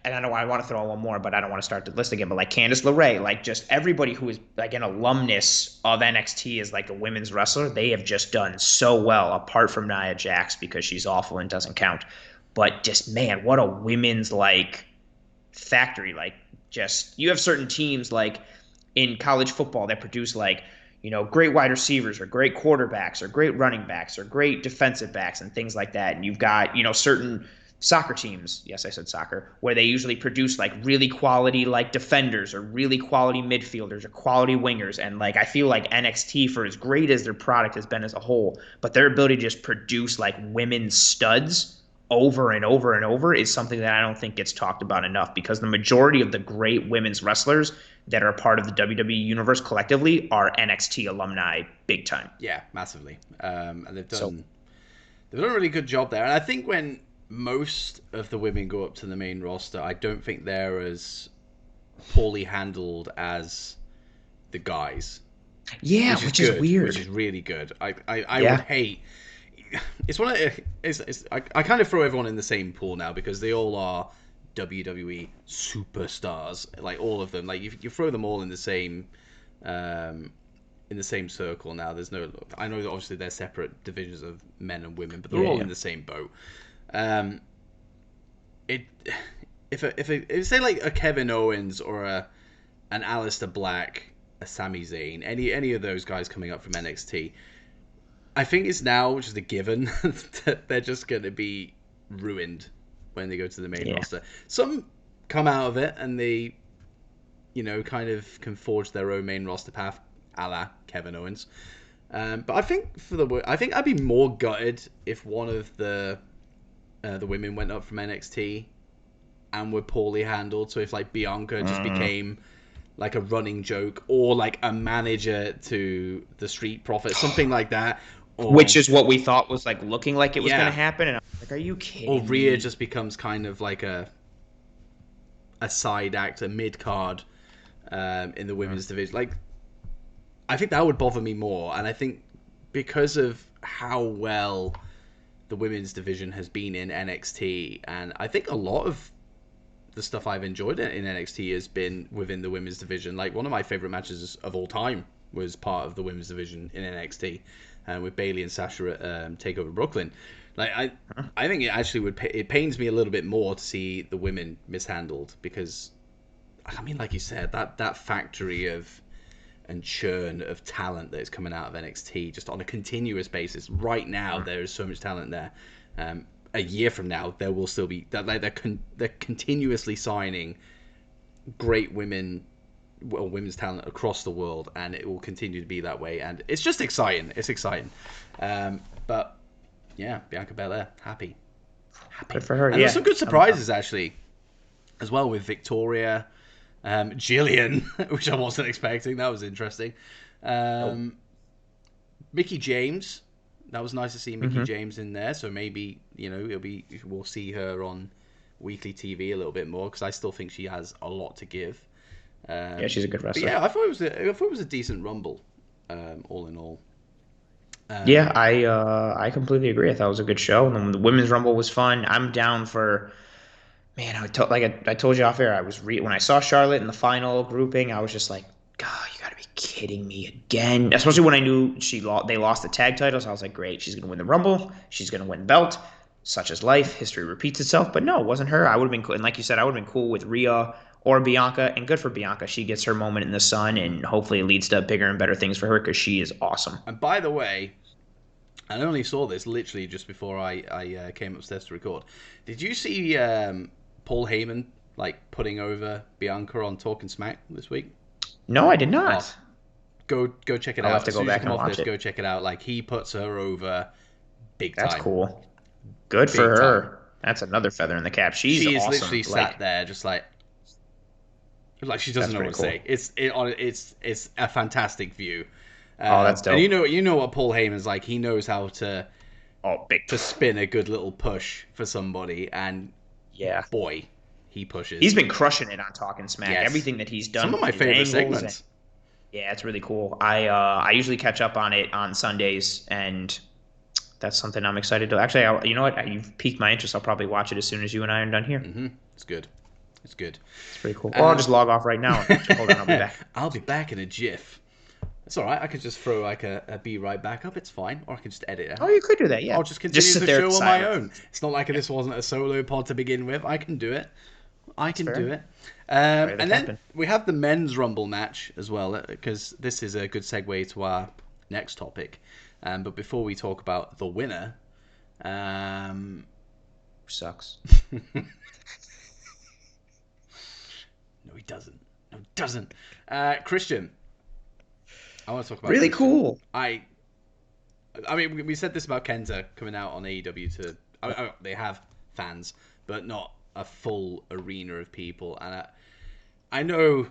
don't know why I want to throw one more, but I don't want to start the list again. But Candice LeRae, just everybody who is an alumnus of NXT is a women's wrestler, they have just done so well, apart from Nia Jax because she's awful and doesn't count. But just, man, what a women's factory. You have certain teams in college football that produce great wide receivers or great quarterbacks or great running backs or great defensive backs and things like that. And you've got certain soccer teams, yes, I said soccer, where they usually produce really quality defenders or really quality midfielders or quality wingers. And I feel NXT, for as great as their product has been as a whole, but their ability to just produce women's studs over and over and over is something that I don't think gets talked about enough, because the majority of the great women's wrestlers that are a part of the WWE universe collectively are NXT alumni big time. Yeah, massively. And they've done a really good job there. And I think when most of the women go up to the main roster, I don't think they're as poorly handled as the guys. Yeah, which is weird. Which is really good. I would hate... it's one of I kind of throw everyone in the same pool now because they all are WWE superstars, like all of them. Like you throw them all in the same circle now. There's no. I know that obviously they're separate divisions of men and women, but they're all in the same boat. It if say like a Kevin Owens or an Aleister Black, a Sami Zayn, any of those guys coming up from NXT, I think it's now just a given that they're just going to be ruined when they go to the main roster. Some come out of it and they, kind of can forge their own main roster path, a la Kevin Owens. But I think I think I'd be more gutted if one of the women went up from NXT and were poorly handled. So if like Bianca just became like a running joke, or like a manager to the Street Profits, something like that. Which is what we thought was like looking like it was going to happen, and I was like, "Are you kidding?" Or Rhea just becomes kind of like a side act, a mid card in the women's division. Like, I think that would bother me more, and I think because of how well the women's division has been in NXT, and I think a lot of the stuff I've enjoyed in NXT has been within the women's division. Like, one of my favorite matches of all time was part of the women's division in NXT, with Bayley and Sasha at Takeover Brooklyn. Like, I think it actually it pains me a little bit more to see the women mishandled, because, I mean, like you said, that factory and churn of talent that is coming out of NXT just on a continuous basis. Right now, there is so much talent there. A year from now, there will still be that. Like, they're continuously signing great women's talent across the world, and it will continue to be that way. And it's just exciting. It's exciting. But yeah, Bianca Belair, happy. Good for her. And there's some good surprises actually, as well, with Victoria, Jillian, which I wasn't expecting. That was interesting. Mickie James. That was nice to see Mickie James in there. So maybe we'll see her on weekly TV a little bit more, because I still think she has a lot to give. She's a good wrestler. Yeah, I thought it was a decent Rumble, all in all. I completely agree. I thought it was a good show, and the women's Rumble was fun. I'm down for. Man, I told you off air. When I saw Charlotte in the final grouping, I was just like, God, you gotta be kidding me again. Especially when I knew they lost the tag titles. I was like, great, she's gonna win the Rumble. She's gonna win the belt. Such is life. History repeats itself. But no, it wasn't her. I would have been cool. And like you said, I would have been cool with Rhea or Bianca. And good for Bianca. She gets her moment in the sun, and hopefully it leads to bigger and better theyings for her, because she is awesome. And by the way, I only saw this literally just before I came upstairs to record. Did you see Paul Heyman putting over Bianca on Talking Smack this week? No, I did not. Go check it out. I'll have to go back and watch it. Go check it out. Like, he puts her over big time. That's cool. Good for her. That's another feather in the cap. She is awesome. Literally sat there just like she doesn't know what to say. It's a fantastic view. That's dope. And you know what Paul Heyman's like. He knows how to spin a good little push for somebody, and boy, he pushes. He's been crushing it on Talking Smack. Yes. Everything that he's done. Some of my favorite segments. Yeah, it's really cool. I usually catch up on it on Sundays, and that's something I'm excited to. Actually, you know what? You've piqued my interest. I'll probably watch it as soon as you and I are done here. Mm-hmm. It's good. It's pretty cool. Well, I'll just log off right now. Hold on, I'll be back. I'll be back in a jiff. It's all right. I could just throw like a be right back up. It's fine. Or I can just edit it out. Oh, you could do that, yeah. I'll just continue the show on my own. It's not like this wasn't a solo pod to begin with. I can do it. And then we have the men's Rumble match as well, because this is a good segue to our next topic. But before we talk about the winner... Sucks. No, he doesn't. Christian, I want to talk about really Christian. Cool. I mean, we said this about Kenta coming out on AEW they have fans, but not a full arena of people. And I know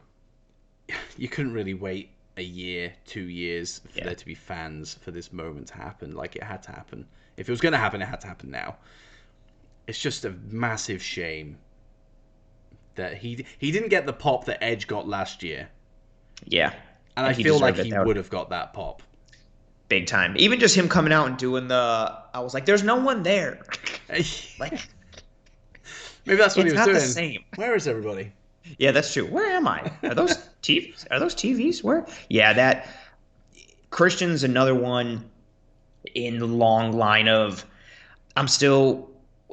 you couldn't really wait a year, 2 years for there to be fans for this moment to happen. Like, it had to happen. If it was going to happen, it had to happen now. It's just a massive shame that he didn't get the pop that Edge got last year. Yeah. And I feel like he would have got that pop. big time. Even just him coming out and doing I was like, there's no one there. Like, Maybe that's what he it's was not the doing. same. Where is everybody? Yeah, that's true. Where am I? Are those TVs? Are those TVs? Where? Yeah, that Christian's another one in the long line of I'm still,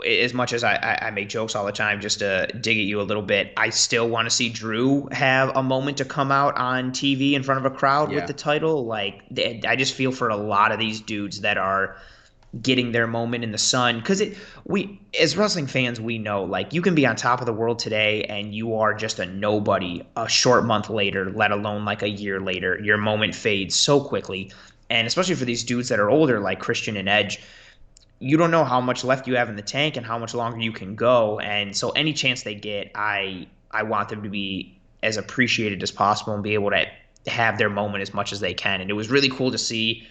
as much as I make jokes all the time just to dig at you a little bit, I still want to see Drew have a moment to come out on TV in front of a crowd with Yeah, the title. Like, I just feel for a lot of these dudes that are getting their moment in the sun, because we as wrestling fans, we know, like, you can be on top of the world today and you are just a nobody a short month later, let alone like a year later. Your moment fades so quickly, and especially for these dudes that are older like Christian and Edge, you don't know how much left you have in the tank and how much longer you can go. And so any chance they get, I want them to be as appreciated as possible and be able to have their moment as much as they can. And it was really cool to see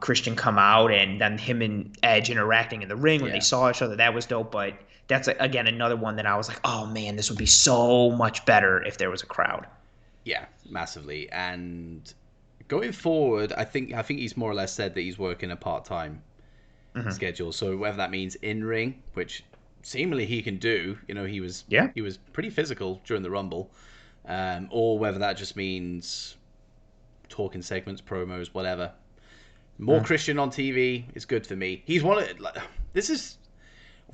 Christian come out and then him and Edge interacting in the ring when they yeah, saw each other. That was dope. But that's, again, another one that I was like, oh man, this would be so much better if there was a crowd. yeah, massively. And going forward, I think he's more or less said that he's working a part-time Mm-hmm. schedule. So whether that means in ring, which seemingly he can do, Yeah, he was pretty physical during the Rumble, or whether that just means talking segments, promos, whatever. More mm. Christian on TV is good for me. He's one of this is.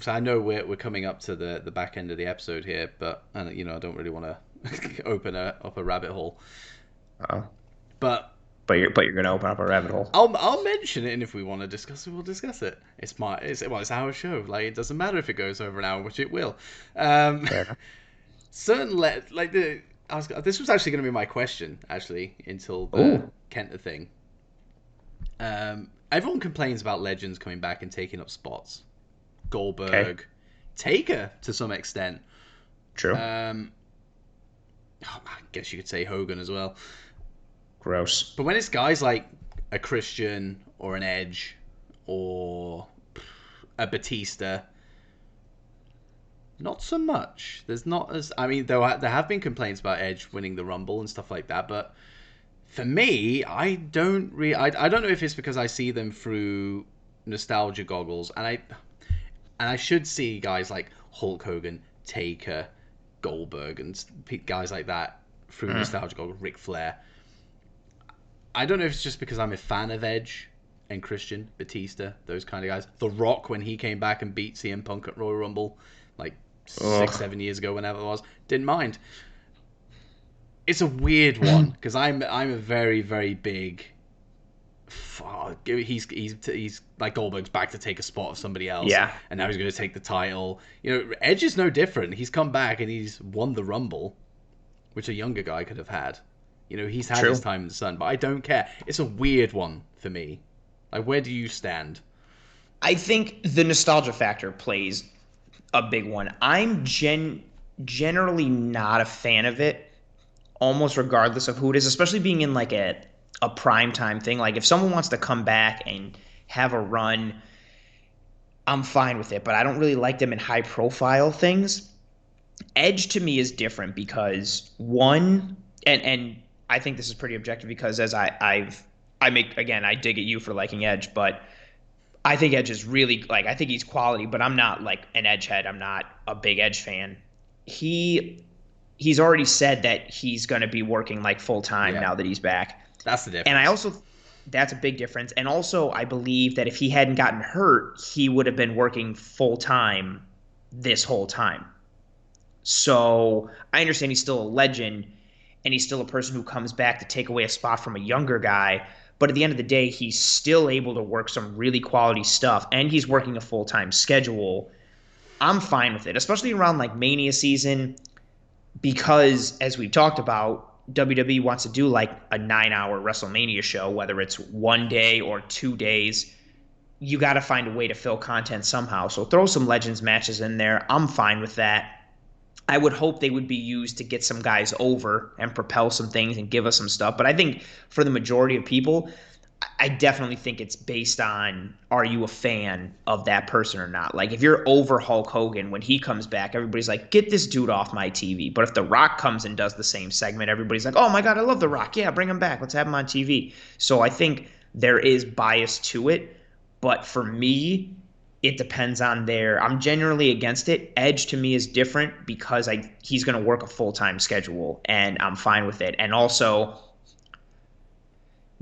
So I know we're coming up to the back end of the episode here, but I don't really want to open up a rabbit hole. uh But but you're gonna open up a rabbit hole. I'll mention it, and if we want to discuss it, we'll discuss it. It's our show. Like, it doesn't matter if it goes over an hour, which it will. Um, Fair enough. certain like this was actually going to be my question actually until the Ooh, Kenta thing. Everyone complains about legends coming back and taking up spots. okay, Goldberg, Taker to some extent. true. I guess you could say Hogan as well. Gross. But when it's guys like a Christian or an Edge or a Batista, not so much. There's not as there have been complaints about Edge winning the Rumble and stuff like that, but for me, I don't know if it's because I see them through nostalgia goggles, and I should see guys like Hulk Hogan, Taker, Goldberg, and guys like that through Mm. nostalgia goggles, Ric Flair. I don't know if it's just because I'm a fan of Edge and Christian, Batista, those kind of guys. The Rock, when he came back and beat CM Punk at Royal Rumble, like Ugh. 6, 7 years ago, whenever it was, didn't mind. It's a weird one because I'm a very, very big. He's like Goldberg's back to take a spot of somebody else, Yeah, and now he's going to take the title. Edge is no different. He's come back and he's won the Rumble, which a younger guy could have had. He's had his true. time in the sun, but I don't care. It's a weird one for me. Like, where do you stand? I think the nostalgia factor plays a big one. I'm generally not a fan of it, almost regardless of who it is, especially being in like a prime time thing. Like, if someone wants to come back and have a run, I'm fine with it, but I don't really like them in high profile things. Edge to me is different because one, and I think this is pretty objective because as I make, again, I dig at you for liking Edge, but I think Edge is really, like, I think he's quality, but I'm not like an Edge head. I'm not a big Edge fan. He he's already said that he's going to be working like full time Yeah, now that he's back. that's the And I difference. also that's a big difference. And also I believe that if he hadn't gotten hurt, he would have been working full time this whole time. So I understand he's still a legend and he's still a person who comes back to take away a spot from a younger guy. But at the end of the day, he's still able to work some really quality stuff and he's working a full time schedule. I'm fine with it, especially around like Mania season, because as we've talked about, WWE wants to do like a 9 hour WrestleMania show, whether it's one day or 2 days. You got to find a way to fill content somehow. So throw some Legends matches in there. I'm fine with that. I would hope they would be used to get some guys over and propel some things and give us some stuff. But I think for the majority of people, I definitely think it's based on, are you a fan of that person or not? Like, if you're over Hulk Hogan, when he comes back, everybody's like, get this dude off my TV. But if The Rock comes and does the same segment, everybody's like, oh my God, I love The Rock. Yeah, bring him back. Let's have him on TV. So I think there is bias to it. But for me, it depends on I'm generally against it. Edge to me is different because he's going to work a full-time schedule and I'm fine with it. And also,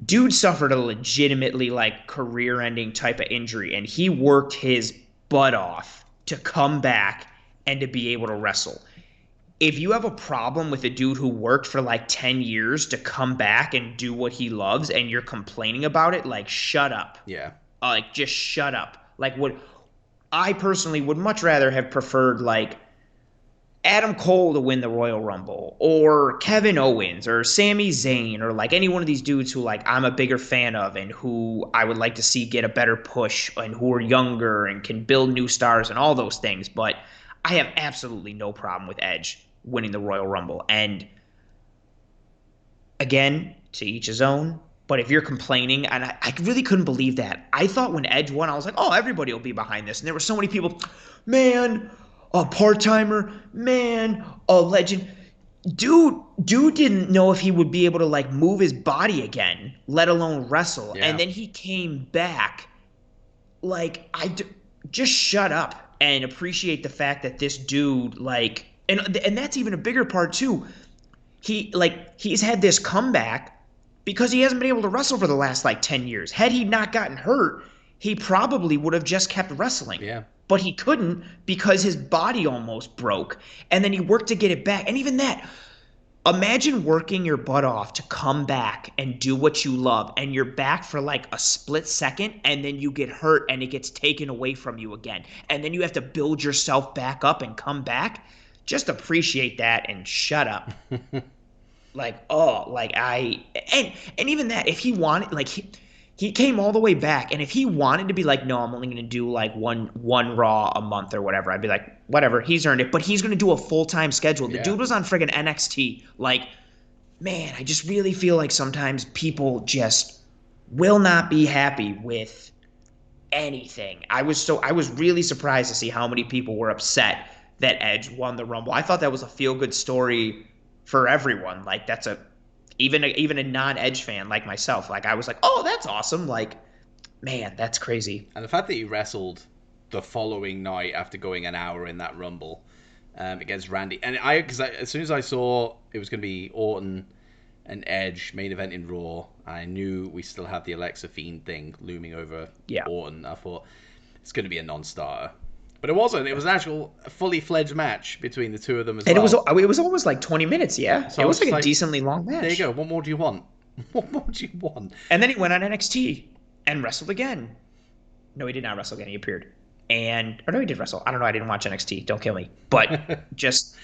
dude suffered a legitimately like career-ending type of injury and he worked his butt off to come back and to be able to wrestle. If you have a problem with a dude who worked for like 10 years to come back and do what he loves and you're complaining about it, like shut up. Yeah. Like just shut up. Like what I personally would much rather have preferred like Adam Cole to win the Royal Rumble or Kevin Owens or Sami Zayn or like any one of these dudes who like I'm a bigger fan of and who I would like to see get a better push and who are younger and can build new stars and all those things. But I have absolutely no problem with Edge winning the Royal Rumble. And again, to each his own. But if you're complaining, and I really couldn't believe that. I thought when Edge won, I was like, oh, everybody will be behind this. And there were so many people, man, a part-timer, man, a legend. Dude didn't know if he would be able to like move his body again, let alone wrestle. Yeah. And then he came back. Like, just shut up and appreciate the fact that this dude, like, and that's even a bigger part too. He's had this comeback because he hasn't been able to wrestle for the last like 10 years. Had he not gotten hurt, he probably would have just kept wrestling. Yeah. But he couldn't because his body almost broke. And then he worked to get it back. And even that, imagine working your butt off to come back and do what you love. And you're back for like a split second. And then you get hurt and it gets taken away from you again. And then you have to build yourself back up and come back. Just appreciate that and shut up. And even that, if he wanted, like, he came all the way back, and if he wanted to be like, no, I'm only going to do like one Raw a month or whatever, I'd be like, whatever, he's earned it. But he's going to do a full-time schedule. The dude was on friggin' NXT. Like, man, I just really feel like sometimes people just will not be happy with anything. I was really surprised to see how many people were upset that Edge won the Rumble. I thought that was a feel-good story for everyone. Like, that's even a non-Edge fan like myself. Like, I was like, oh, that's awesome. Like, man, that's crazy. And the fact that he wrestled the following night after going an hour in that Rumble against Randy, and because as soon as I saw it was going to be Orton and Edge main event in Raw, I knew we still had the Alexa Fiend thing looming over Orton. I thought it's going to be a non-starter. But it wasn't. It was an actual fully fledged match between the two of them as well. And it was almost like 20 minutes, yeah. So it was like a decently long match. There you go. What more do you want? What more do you want? And then he went on NXT and wrestled again. No, he did not wrestle again. He appeared. Or no, he did wrestle. I don't know. I didn't watch NXT. Don't kill me. But just,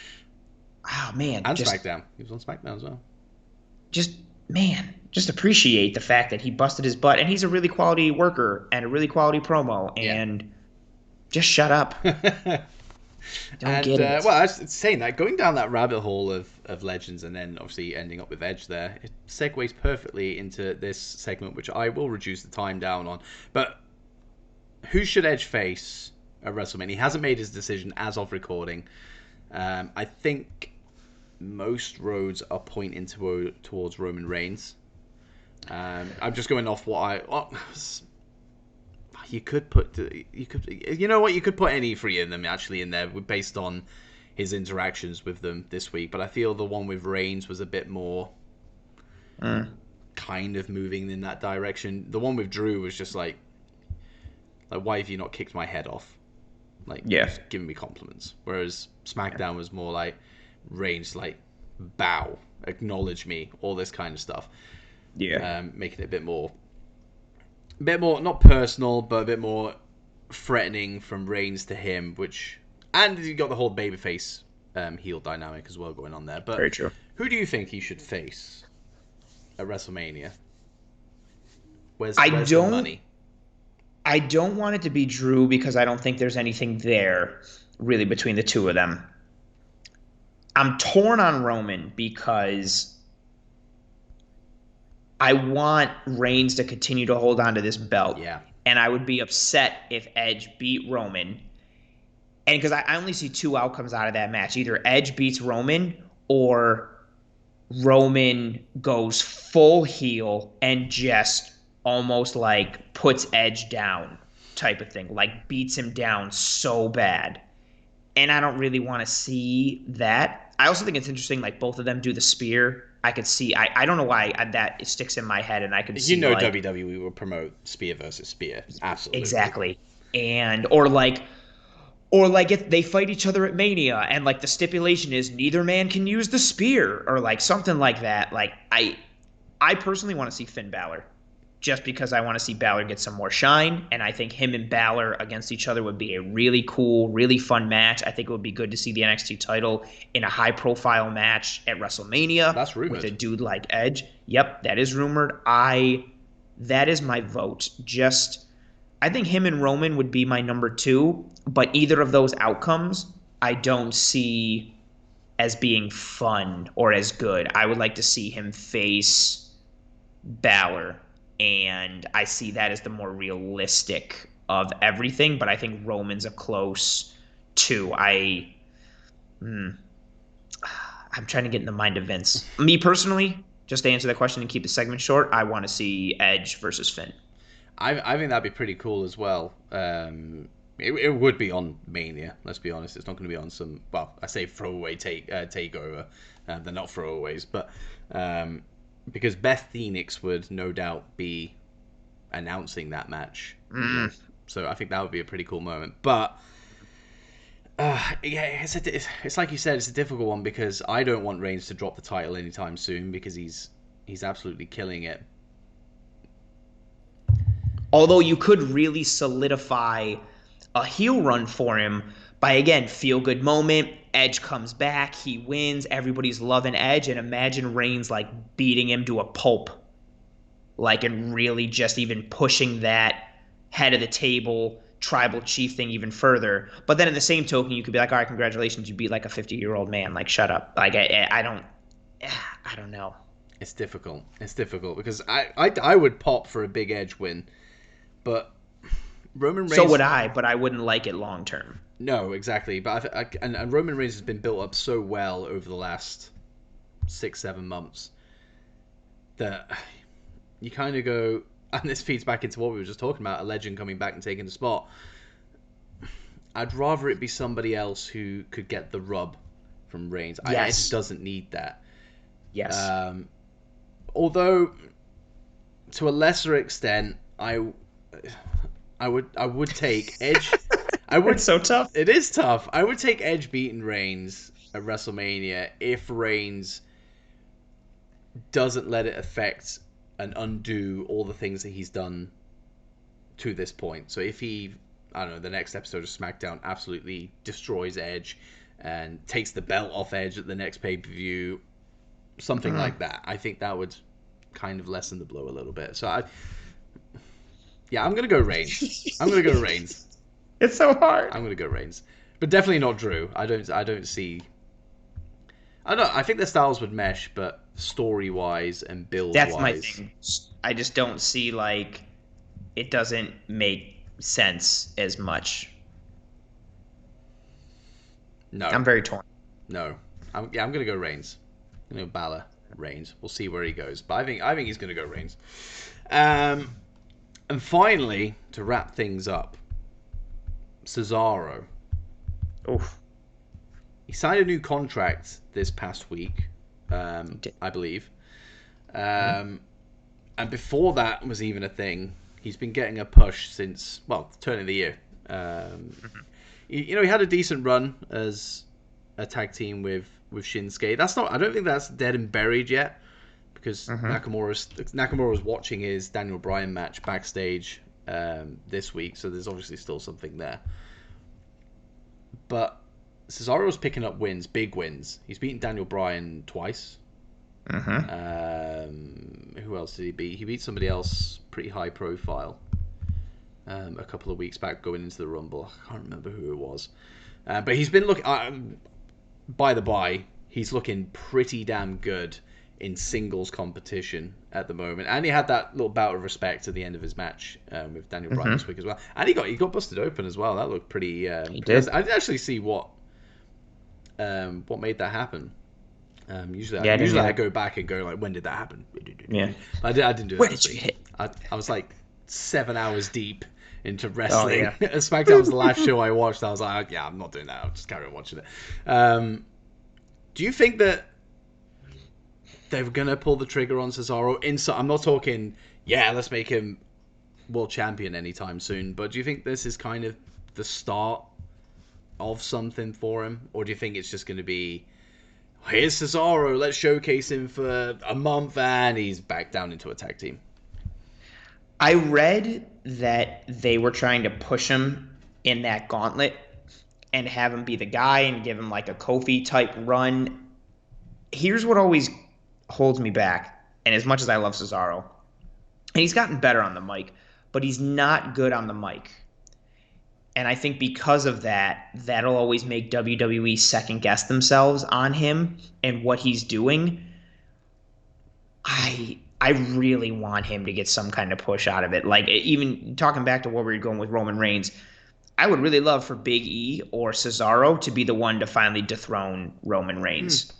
oh, man. And SmackDown. He was on SmackDown as well. Just appreciate the fact that he busted his butt. And he's a really quality worker and a really quality promo. And just shut up. Don't get it. Well, I was saying that, going down that rabbit hole of legends and then obviously ending up with Edge there, it segues perfectly into this segment, which I will reduce the time down on. But who should Edge face at WrestleMania? He hasn't made his decision as of recording. I think most roads are pointing towards Roman Reigns. I'm just going off you could put any three of them actually in there based on his interactions with them this week. But I feel the one with Reigns was a bit more kind of moving in that direction. The one with Drew was just like why have you not kicked my head off? Like, just giving me compliments. Whereas SmackDown was more like Reigns, like, bow, acknowledge me, all this kind of stuff. Yeah. Making it a bit more not personal, but a bit more threatening from Reigns to him, and you got the whole babyface heel dynamic as well going on there. But very true. Who do you think he should face at WrestleMania? Where's the money? I don't want it to be Drew because I don't think there's anything there really between the two of them. I'm torn on Roman because I want Reigns to continue to hold on to this belt. Yeah. And I would be upset if Edge beat Roman. And because I only see two outcomes out of that match. Either Edge beats Roman or Roman goes full heel and just almost like puts Edge down type of thing, like beats him down so bad. And I don't really want to see that. I also think it's interesting, like both of them do the spear. I could see. I don't know why that sticks in my head, and I could You see know, like WWE will promote spear versus spear. Absolutely. exactly, and or like if they fight each other at Mania, and like the stipulation is neither man can use the spear, or like something like that. Like I personally want to see Finn Balor just because I want to see Balor get some more shine. And I think him and Balor against each other would be a really cool, really fun match. I think it would be good to see the NXT title in a high profile match at WrestleMania That's with a rumored. dude like Edge. Yep, that is rumored. That is my vote. Just I think him and Roman would be my number two, but either of those outcomes I don't see as being fun or as good. I would like to see him face Balor, and I see that as the more realistic of everything. But I think Roman's a close two. Hmm, I'm trying to get in the mind of Vince. Me personally, just to answer that question and keep the segment short, I want to see Edge versus Finn. I think that'd be pretty cool as well. It would be on Mania. Let's be honest. It's not going to be on some. Well, I say throwaway takeover. They're not throwaways, but because Beth Phoenix would no doubt be announcing that match. Mm. So I think that would be a pretty cool moment. But yeah, it's like you said, it's a difficult one because I don't want Reigns to drop the title anytime soon because he's absolutely killing it. Although you could really solidify a heel run for him by, again, feel good moment. Edge comes back, he wins, everybody's loving Edge, and imagine Reigns like beating him to a pulp, like, and really just even pushing that head of the table tribal chief thing even further. But then in the same token, you could be like, all right, congratulations, you beat like a 50-year-old man. Like, shut up. Like, I don't know. It's difficult. It's difficult because I would pop for a big Edge win, but Roman So Reigns. would I, but I wouldn't like it long term. No, exactly. But and Roman Reigns has been built up so well over the last 6-7 months that you kind of go, and this feeds back into what we were just talking about, a legend coming back and taking the spot. I'd rather it be somebody else who could get the rub from Reigns. Edge Yes. doesn't need that. Yes. Although, to a lesser extent, I would take Edge. I would. It's so tough. It is tough. I would take Edge beating Reigns at WrestleMania if Reigns doesn't let it affect and undo all the things that he's done to this point. So if he, I don't know, the next episode of SmackDown absolutely destroys Edge and takes the belt off Edge at the next pay-per-view, something like that, I think that would kind of lessen the blow a little bit. So yeah, I'm gonna go Reigns. I'm gonna go Reigns. It's so hard. I'm gonna go Reigns, but definitely not Drew. I don't see. I don't know. I think their styles would mesh, but story wise and build That's my wise, thing. I just don't see like it doesn't make sense as much. no, I'm very torn. no. I'm gonna go Reigns. I'm gonna go Balor Reigns. We'll see where he goes, but I think he's gonna go Reigns. And finally, to wrap things up, Cesaro. Oof. He signed a new contract this past week, I believe. And before that was even a thing, he's been getting a push since, well, the turn of the year. He had a decent run as a tag team with Shinsuke. I don't think that's dead and buried yet, because Nakamura's watching his Daniel Bryan match backstage this week, so there's obviously still something there. But Cesaro's picking up wins, big wins. He's beaten Daniel Bryan twice. Who else did he beat? He beat somebody else pretty high profile a couple of weeks back going into the Rumble. I can't remember who it was. But he's been looking... by the by, he's looking pretty damn good in singles competition at the moment. And he had that little bout of respect at the end of his match with Daniel Bryan this week as well. And he got busted open as well. That looked pretty... He did. I didn't actually see what made that happen. Yeah, I didn't Usually I either. go back and go like, when did that happen? Yeah. But I didn't do Where that did this you week. hit? I was like 7 hours deep into Oh wrestling. yeah. SmackDown was the last show I watched. I was like, yeah, I'm not doing that. I'll just carry on watching it. Do you think that they're gonna pull the trigger on Cesaro? I'm not talking. Yeah, let's make him world champion anytime soon. But do you think this is kind of the start of something for him, or do you think it's just going to be, here's Cesaro, let's showcase him for a month, and he's back down into a tag team? I read that they were trying to push him in that gauntlet and have him be the guy and give him like a Kofi type run. Here's what always holds me back. And as much as I love Cesaro, and he's gotten better on the mic, but he's not good on the mic. And I think because of that, that'll always make WWE second guess themselves on him and what he's doing. I really want him to get some kind of push out of it. Like even talking back to where we were going with Roman Reigns, I would really love for Big E or Cesaro to be the one to finally dethrone Roman Hmm. Reigns.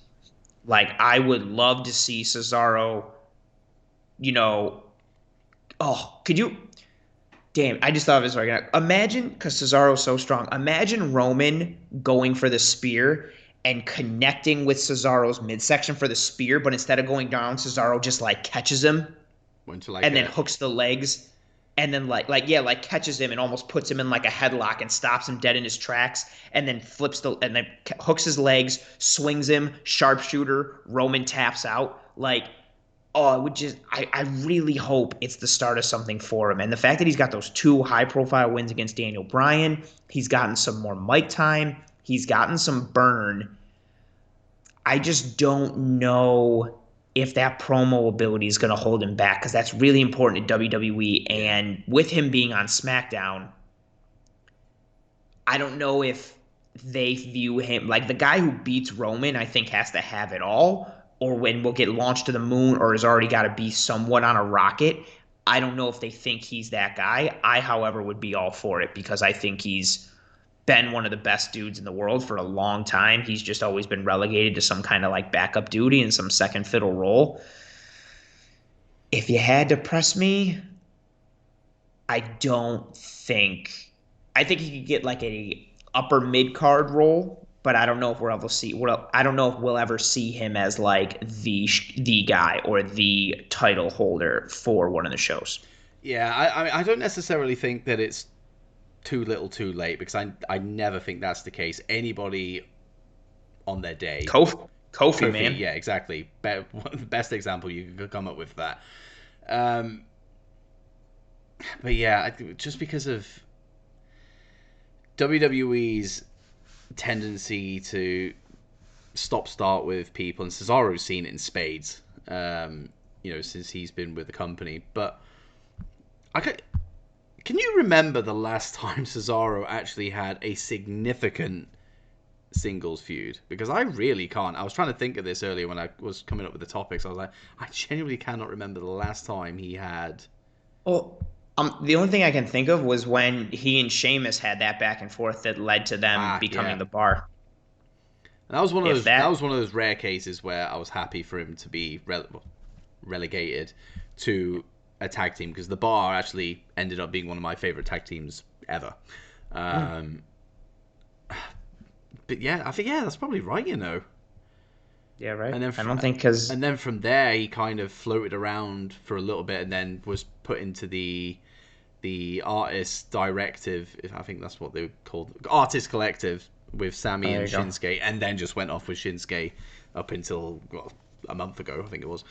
Like I would love to see Cesaro, you know, oh, could you damn, I just thought of this right now. Imagine, because Cesaro's so strong, imagine Roman going for the spear and connecting with Cesaro's midsection for the spear, but instead of going down, Cesaro just like catches him Went to like and then a hooks the legs and then like catches him and almost puts him in like a headlock and stops him dead in his tracks and then and then hooks his legs, swings him, sharpshooter, Roman taps out. Like, oh, it would just I really hope it's the start of something for him. And the fact that he's got those two high profile wins against Daniel Bryan, he's gotten some more mic time, he's gotten some burn. I just don't know if that promo ability is going to hold him back because that's really important at WWE. yeah. And with him being on SmackDown, I don't know if they view him like the guy who beats Roman, I think has to have it all, or when will get launched to the moon or has already got to be somewhat on a rocket. I don't know if they think he's that guy. I, however, would be all for it because I think he's been one of the best dudes in the world for a long time. He's just always been relegated to some kind of like backup duty and some second fiddle role. If you had to press me, I don't think I think he could get like a upper mid card role, but I don't know if we'll ever see. I don't know if we'll ever see him as like the guy or the title holder for one of the shows. Yeah, I don't necessarily think that it's too little too late, because I never think that's the case. Anybody on their day, Kofi, Kofi, man. yeah, exactly. Best example you could come up with that. Um, but yeah, just because of WWE's tendency to stop start with people, and Cesaro's seen it in spades. Since he's been with the company. But I could, can you remember the last time Cesaro actually had a significant singles feud? Because I really can't. I was trying to think of this earlier when I was coming up with the topics. I was like, I genuinely cannot remember the last time he had. Well, the only thing I can think of was when he and Sheamus had that back and forth that led to them Ah, becoming yeah. the Bar. And that was one of If those. That that, was one of those rare cases where I was happy for him to be relegated to a tag team, because the Bar actually ended up being one of my favorite tag teams ever. hmm, Um, but yeah, I think that's probably right. yeah, right. And then I don't think because and then from there he kind of floated around for a little bit, and then was put into the artist directive. I think that's what they were called, artist collective, with Sammy there and you go. Shinsuke, and then just went off with Shinsuke up until, well, a month ago, I think it was.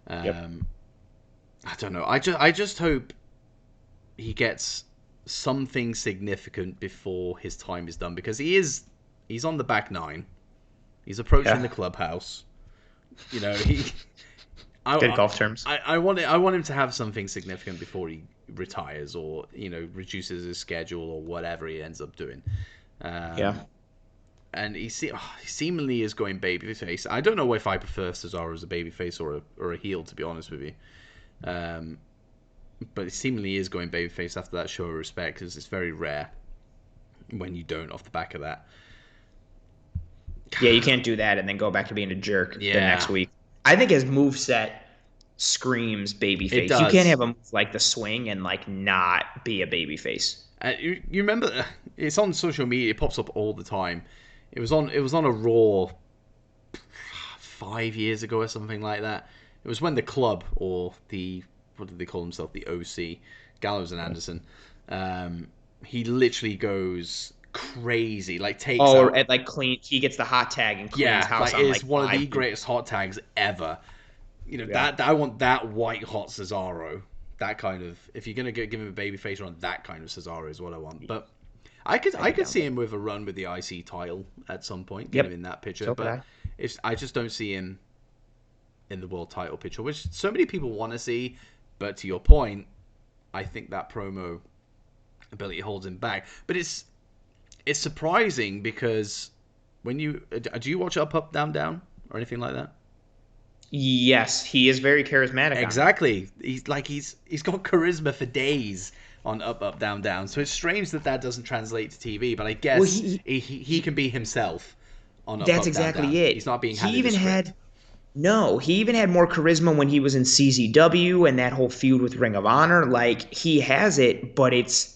Yep. Um, I don't know. I just hope he gets something significant before his time is done, because he's on the back nine. He's approaching the Yeah. clubhouse. He. Good I, golf terms. I want him to have something significant before he retires, or reduces his schedule, or whatever he ends up doing. Yeah. Um, and he seemingly is going babyface. I don't know if I prefer Cesaro as a babyface or a heel, to be honest with you. Um, but it seemingly is going babyface after that show of respect, because it's very rare when you don't off the back of that. Yeah, you can't do that and then go back to being a jerk the next Yeah, week. I think his moveset screams it babyface. You can't does. have a move like the swing and like not be a babyface. You remember? It's on social media. It pops up all the time. It was on a Raw 5 years ago or something like that. It was when the club or the what did they call themselves? The OC, Gallows and Anderson. He literally goes crazy, like takes Oh, out. or at like clean, he gets the hot tag and cleans Yeah, house like on it is like one of five the dudes. greatest hot tags ever. Yeah, That I want that white hot Cesaro. That kind of, if you're gonna give him a baby face on, that kind of Cesaro is what I want. But I could I'd I be could down see with it. him with a run with the IC title at some point, get him Yep. in that picture. So could But I. I just don't see him in the world title picture, which so many people want to see. But to your point, I think that promo ability holds him back. But it's surprising because when you do you watch Up Up Down Down or anything like that? Yes, he is very charismatic on there. Exactly. He's got charisma for days on Up Up Down Down. So it's strange that that doesn't translate to TV. But I Well, guess he can be himself on Up that's Up Down exactly Down. it. He's not being He handed a even script. had No, he even had more charisma when he was in CZW and that whole feud with Ring of Honor. Like he has it, but it's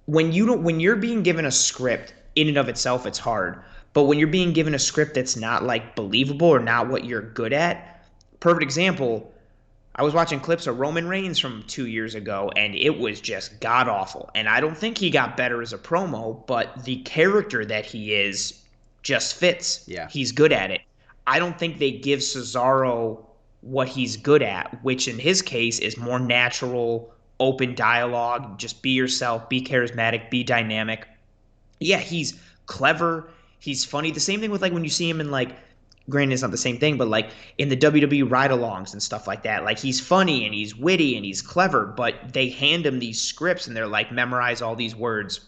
when you're being given a script in and of itself, it's hard. But when you're being given a script that's not like believable or not what you're good at, perfect example. I was watching clips of Roman Reigns from 2 years ago, and it was just god awful. And I don't think he got better as a promo, but the character that he is just fits. Yeah. He's good at it. I don't think they give Cesaro what he's good at, which in his case is more natural, open dialogue. Just be yourself, be charismatic, be dynamic. Yeah, he's clever. He's funny. The same thing with like when you see him in like, granted, it's not the same thing, but like in the WWE ride-alongs and stuff like that. Like he's funny and he's witty and he's clever, but they hand him these scripts and they're like, memorize all these words,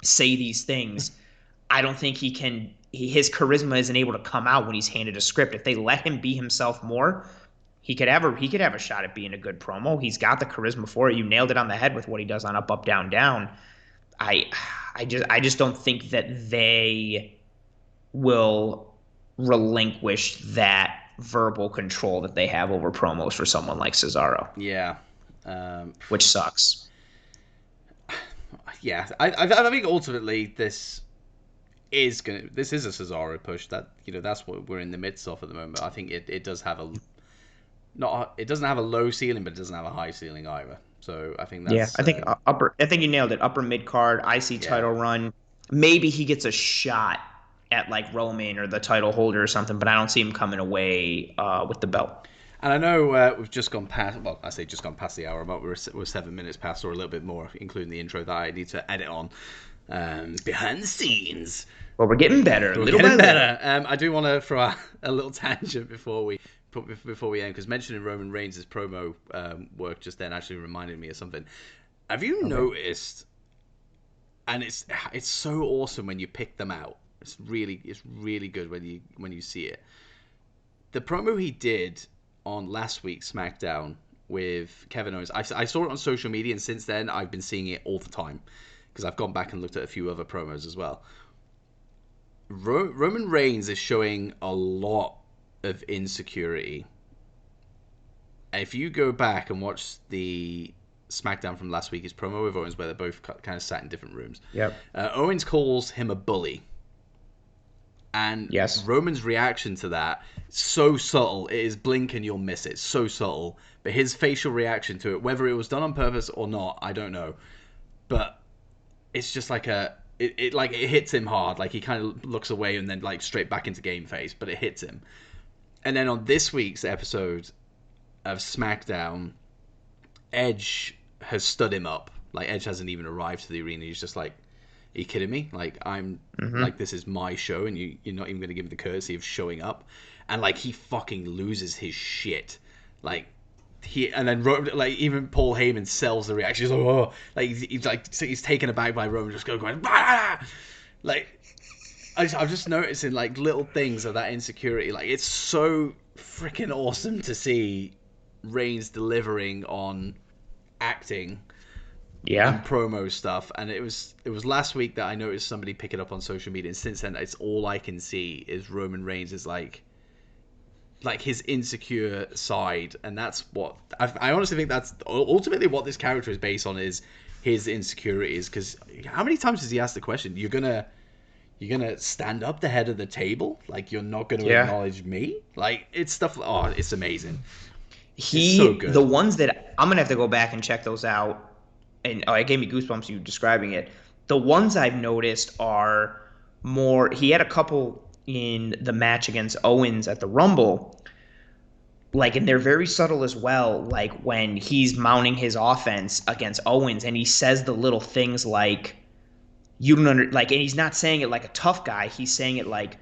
say these things. I don't think he can. His charisma isn't able to come out when he's handed a script. If they let him be himself more, he could have a shot at being a good promo. He's got the charisma for it. You nailed it on the head with what he does on Up Up Down Down. I I just don't think that they will relinquish that verbal control that they have over promos for someone like Cesaro, Yeah. Um, which sucks. yeah. I think ultimately this is a Cesaro push that that's what we're in the midst of at the moment. I think it does have a not it doesn't have a low ceiling, but it doesn't have a high ceiling either. So I think Yeah, that's I think upper. I think you nailed it. Upper mid card, IC yeah. title run. Maybe he gets a shot at like Roman or the title holder or something, but I don't see him coming away with the belt. And I know we've just gone past. Well, I say just gone past the hour, but we're 7 minutes past, or a little bit more, including the intro that I need to edit on behind the scenes. Well, we're getting better, We're little by getting little. better. I do want to throw a little tangent before we end, because mentioning Roman Reigns' promo work just then actually reminded me of something. Have you noticed? And it's so awesome when you pick them out. It's really good when you see it. The promo he did on last week's SmackDown with Kevin Owens, I saw it on social media, and since then I've been seeing it all the time because I've gone back and looked at a few other promos as well. Roman Reigns is showing a lot of insecurity. If you go back and watch the SmackDown from last week, his promo with Owens, where they're both kind of sat in different rooms, Yep. Owens calls him a bully. And Yes. Roman's reaction to that, so subtle, it is blink and you'll miss it. So subtle. But his facial reaction to it, whether it was done on purpose or not, I don't know. But it's just like it hits him hard. Like he kind of looks away and then like straight back into game face, but it hits him. And then on this week's episode of SmackDown, Edge has stood him up. Like Edge hasn't even arrived to the arena. He's just like, are you kidding me? Like like this is my show, and you're not even going to give me the courtesy of showing up. And like he fucking loses his shit. Like and then like even Paul Heyman sells the reaction. He's like, oh, like he's taken aback by Roman just going bah! Like I'm just noticing like little things of that insecurity. Like it's so freaking awesome to see Reigns delivering on acting Yeah. and promo stuff. And it was last week that I noticed somebody pick it up on social media, and since then it's all I can see is Roman Reigns is like his insecure side, and that's what I honestly think that's ultimately what this character is based on, is his insecurities. Because how many times has he asked the question, you're gonna stand up the head of the table, like you're not going to Yeah. acknowledge me? Like, it's stuff, oh, it's amazing. It's so The good. ones that I'm gonna have to go back and check those out, and oh, it gave me goosebumps you describing it. The ones I've noticed are more. He had a couple in the match against Owens at the Rumble, like, and they're very subtle as well. Like when he's mounting his offense against Owens, and he says the little things like you don't under like, and he's not saying it like a tough guy. He's saying it like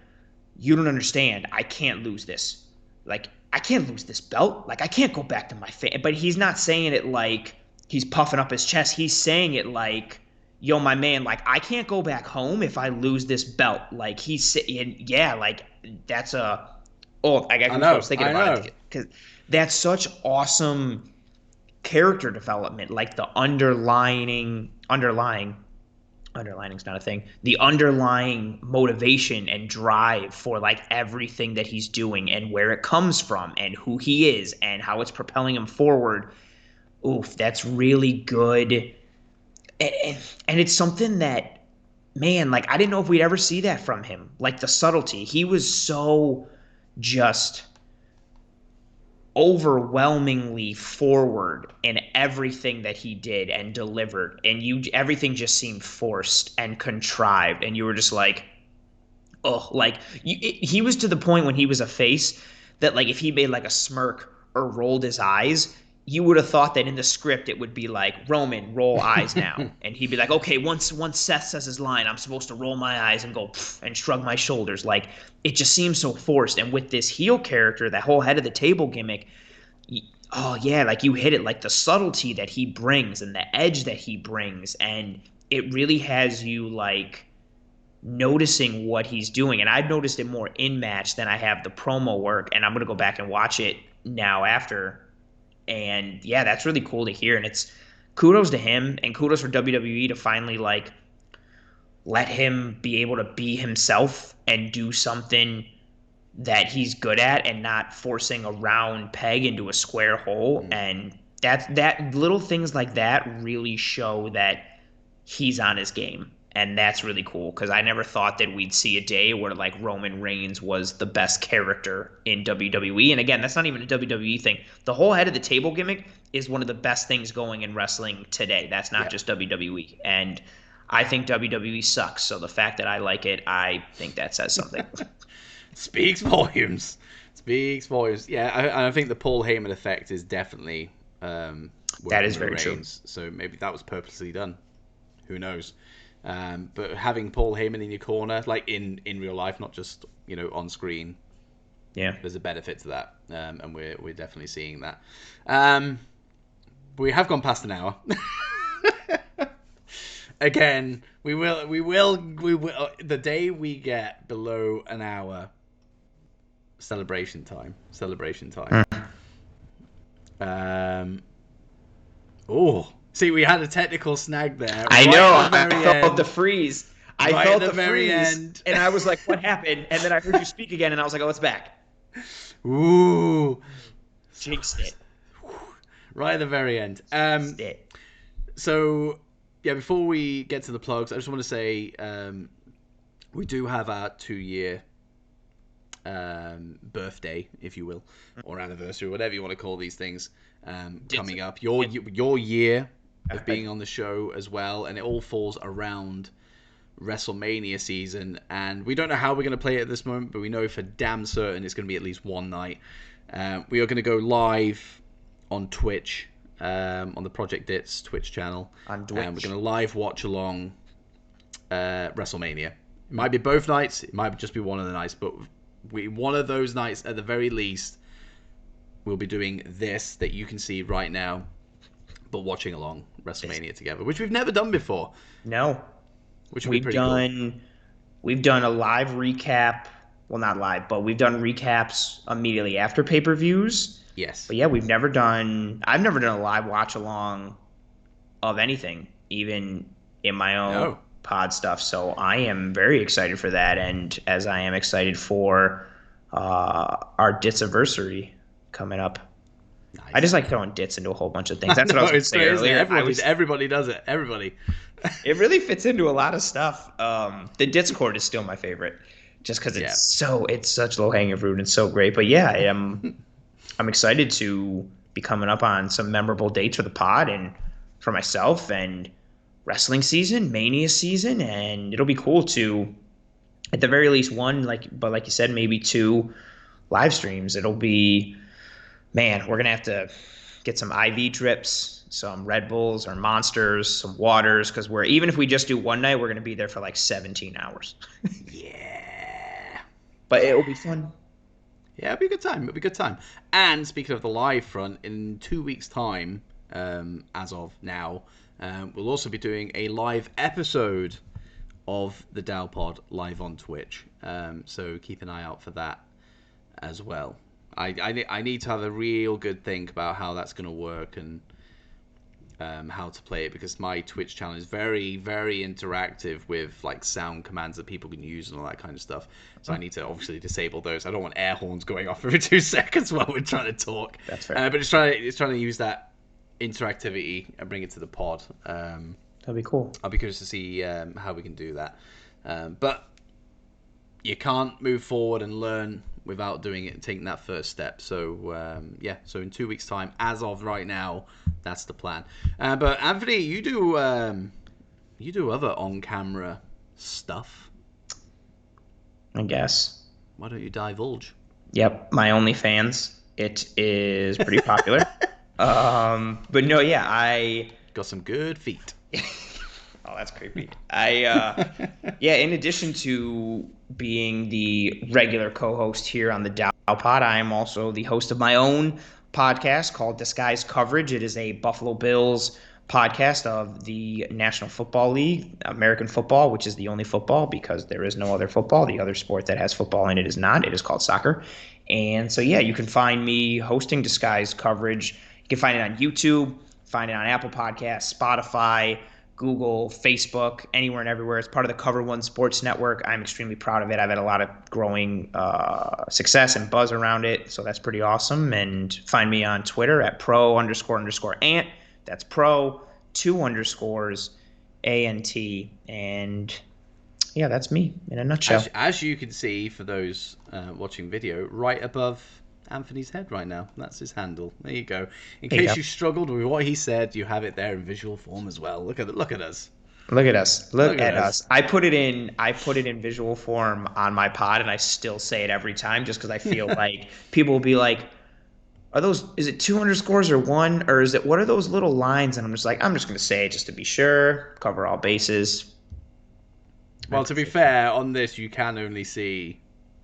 you don't understand. I can't lose this. Like, I can't lose this belt. Like, I can't go back to my fan. But he's not saying it like he's puffing up his chest. He's saying it like, yo, my man, like, I can't go back home if I lose this belt. Like, he's saying, yeah, like, that's a, oh, I got I goosebumps know, thinking I about know. it because that's such awesome character development. Like, the underlining's not a thing, the underlying motivation and drive for like everything that he's doing and where it comes from and who he is and how it's propelling him forward. Oof, that's really good. And it's something that, man, like, I didn't know if we'd ever see that from him, like the subtlety. He was so just overwhelmingly forward in everything that he did and delivered, and you everything just seemed forced and contrived, and you were just like, oh, like he was to the point when he was a face that, like, if he made like a smirk or rolled his eyes, you would have thought that in the script it would be like, Roman, roll eyes now, and he'd be like, okay, once Seth says his line, I'm supposed to roll my eyes and go and shrug my shoulders. Like, it just seems so forced. And with this heel character, that whole head of the table gimmick, oh yeah, like you hit it, like the subtlety that he brings and the edge that he brings, and it really has you like noticing what he's doing. And I've noticed it more in match than I have the promo work, and I'm gonna go back and watch it now after. And yeah, that's really cool to hear, and it's kudos to him and kudos for WWE to finally like let him be able to be himself and do something that he's good at and not forcing a round peg into a square hole. And that little things like that really show that he's on his game. And that's really cool because I never thought that we'd see a day where like Roman Reigns was the best character in WWE. And again, that's not even a WWE thing. The whole head of the table gimmick is one of the best things going in wrestling today. That's not Yeah. just WWE. And I think WWE sucks. So the fact that I like it, I think that says something. Speaks volumes. Speaks volumes. Yeah, I think the Paul Heyman effect is definitely That working is with very true. Reigns. So maybe that was purposely done. Who knows? But having Paul Heyman in your corner, like in real life, not just on screen, Yeah. there's a benefit to that, and we're definitely seeing that. We have gone past an hour. Again, we will. The day we get below an hour, celebration time. Celebration time. Oh, see, we had a technical snag there. I Right know. at the I very felt end. the freeze. I Right felt at the the very freeze, end. and I was like, "What happened?" And then I heard you speak again, and I was like, "Oh, it's back." Ooh. Jinxed it. Right at the very end. Jinxed it. So, yeah, before we get to the plugs, I just want to say we do have our 2-year birthday, if you will, or anniversary, whatever you want to call these things, coming up. Your year of being on the show as well, and it all falls around WrestleMania season. And we don't know how we're going to play it at this moment, but we know for damn certain it's going to be at least one night. We are going to go live on Twitch, on the Project Dits Twitch channel. On Twitch. We're going to live watch along WrestleMania. It might be both nights. It might just be one of the nights, but one of those nights at the very least, we'll be doing this that you can see right now, but watching along WrestleMania together, which we've never done before. No, Which would be pretty cool. we've done a live recap. Well, not live, but we've done recaps immediately after pay-per-views. Yes. But yeah, I've never done a live watch along of anything, even in my own No. pod stuff. So I am very excited for that, and as I am excited for our Dits anniversary coming up. I just Nice. like throwing dits into a whole bunch of things. I That's what I know, was going to it's say great, isn't it? earlier. Everybody does it. Everybody. It really fits into a lot of stuff. The Discord is still my favorite, just because Yeah. it's such low hanging fruit and so great. But yeah, I'm excited to be coming up on some memorable dates for the pod and for myself and wrestling season, Mania season, and it'll be cool to, at the very least, like you said, maybe two live streams. It'll be, man, we're gonna have to get some IV drips, some Red Bulls or Monsters, some waters, because we're even if we just do one night, we're gonna be there for like 17 hours. Yeah. But it'll be fun. Yeah, it'll be a good time. It'll be a good time. And speaking of the live front, in 2 weeks' time, as of now, we'll also be doing a live episode of the Dow Pod live on Twitch. So keep an eye out for that as well. I need to have a real good think about how that's going to work and how to play it, because my Twitch channel is very, very interactive with like sound commands that people can use and all that kind of stuff. So I need to obviously disable those. I don't want air horns going off every 2 seconds while we're trying to talk. That's fair. But it's trying to use that interactivity and bring it to the pod. That'll be cool. I'll be curious to see how we can do that. But you can't move forward and learn without doing it and taking that first step. So so in 2 weeks' time, as of right now, that's the plan. But Anthony, you do other on-camera stuff. I guess. Why don't you divulge? Yep, my OnlyFans. It is pretty popular. But no, yeah, I got some good feet. Oh, that's creepy. In addition to being the regular co-host here on the Dow Pod, I am also the host of my own podcast called Disguised Coverage. It is a Buffalo Bills podcast of the National Football League, American football, which is the only football because there is no other football. The other sport that has football in it is not. It is called soccer. And so, yeah, you can find me hosting Disguised Coverage. You can find it on YouTube, find it on Apple Podcasts, Spotify, Google, Facebook, anywhere and everywhere. It's part of the Cover One Sports Network. I'm extremely proud of it. I've had a lot of growing success and buzz around it, so that's pretty awesome. And find me on Twitter at pro__ant. That's pro 2_ANT. And yeah, that's me in a nutshell. As you can see, for those watching video, right above Anthony's head right now, that's his handle. There you go. In case you struggled with what he said, you have it there in visual form as well. Look at us. Look at us. Look at us. I put it in visual form on my pod, and I still say it every time just because I feel like people will be like, is it 2 underscores or 1, or what are those little lines? And I'm just like, I'm just going to say it just to be sure, cover all bases. Well, to be fair, on this, you can only see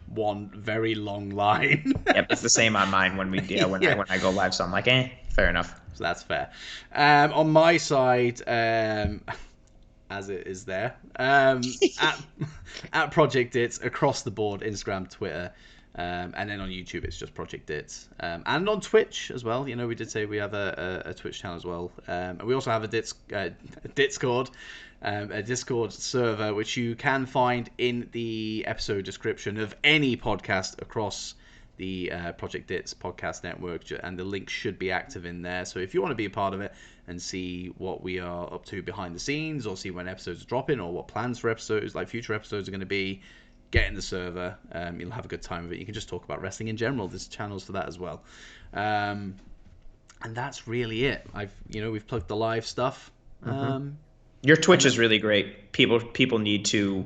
one very long line. Yep, it's the same on mine when I go live, so I'm like, fair enough. So that's fair. On my side, as it is there, at Project Dits across the board, Instagram, Twitter, and then on YouTube it's just Project Dits, and on Twitch as well. You know, we did say we have a Twitch channel as well, and we also have a Discord. A Discord server, which you can find in the episode description of any podcast across the Project Dits podcast network, and the link should be active in there. So if you want to be a part of it and see what we are up to behind the scenes, or see when episodes are dropping, or what plans for episodes, like future episodes, are going to be, get in the server. You'll have a good time with it. You can just talk about wrestling in general. There's channels for that as well. And that's really it. We've plugged the live stuff. Your Twitch is really great. People need to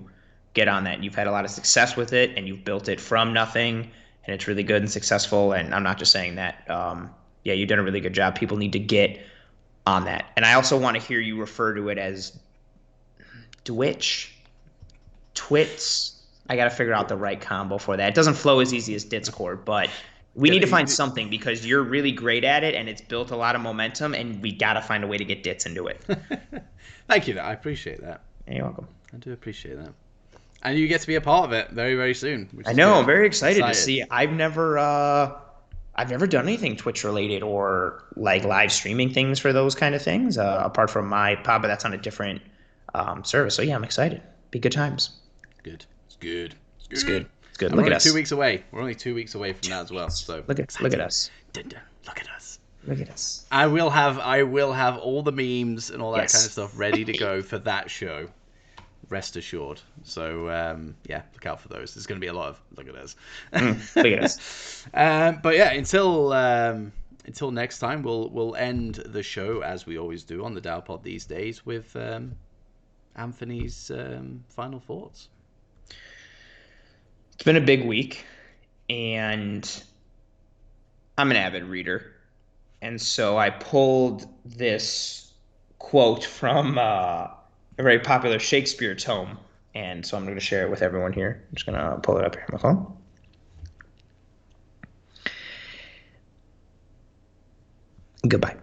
get on that. You've had a lot of success with it, and you've built it from nothing, and it's really good and successful. And I'm not just saying that. You've done a really good job. People need to get on that. And I also want to hear you refer to it as Twitch, Twits. I got to figure out the right combo for that. It doesn't flow as easy as Discord, but we need to find something because you're really great at it, and it's built a lot of momentum, and we got to find a way to get Dits into it. Thank you. I appreciate that. You're welcome. I do appreciate that. And you get to be a part of it very, very soon. I know. I'm very excited to see. I've never I've never done anything Twitch related or like live streaming things for those kind of things, apart from my pod, but that's on a different service. So yeah, I'm excited. Be good times. Good. It's good. It's It's good. good. It's good. And we're Look at only two us. weeks away. We're only 2 weeks away from that as well. So Look at exciting. us. Dun, dun. Look at us. Look at us. I will have all the memes and all that kind of Yes. stuff ready to go for that show. Rest assured. So yeah, look out for those. There's going to be a lot of look at us. Look at us. But yeah, until next time, we'll end the show as we always do on the Dowpod these days with Anthony's final thoughts. It's been a big week, and I'm an avid reader. And so I pulled this quote from a very popular Shakespeare tome. And so I'm going to share it with everyone here. I'm just going to pull it up here on my phone. Goodbye.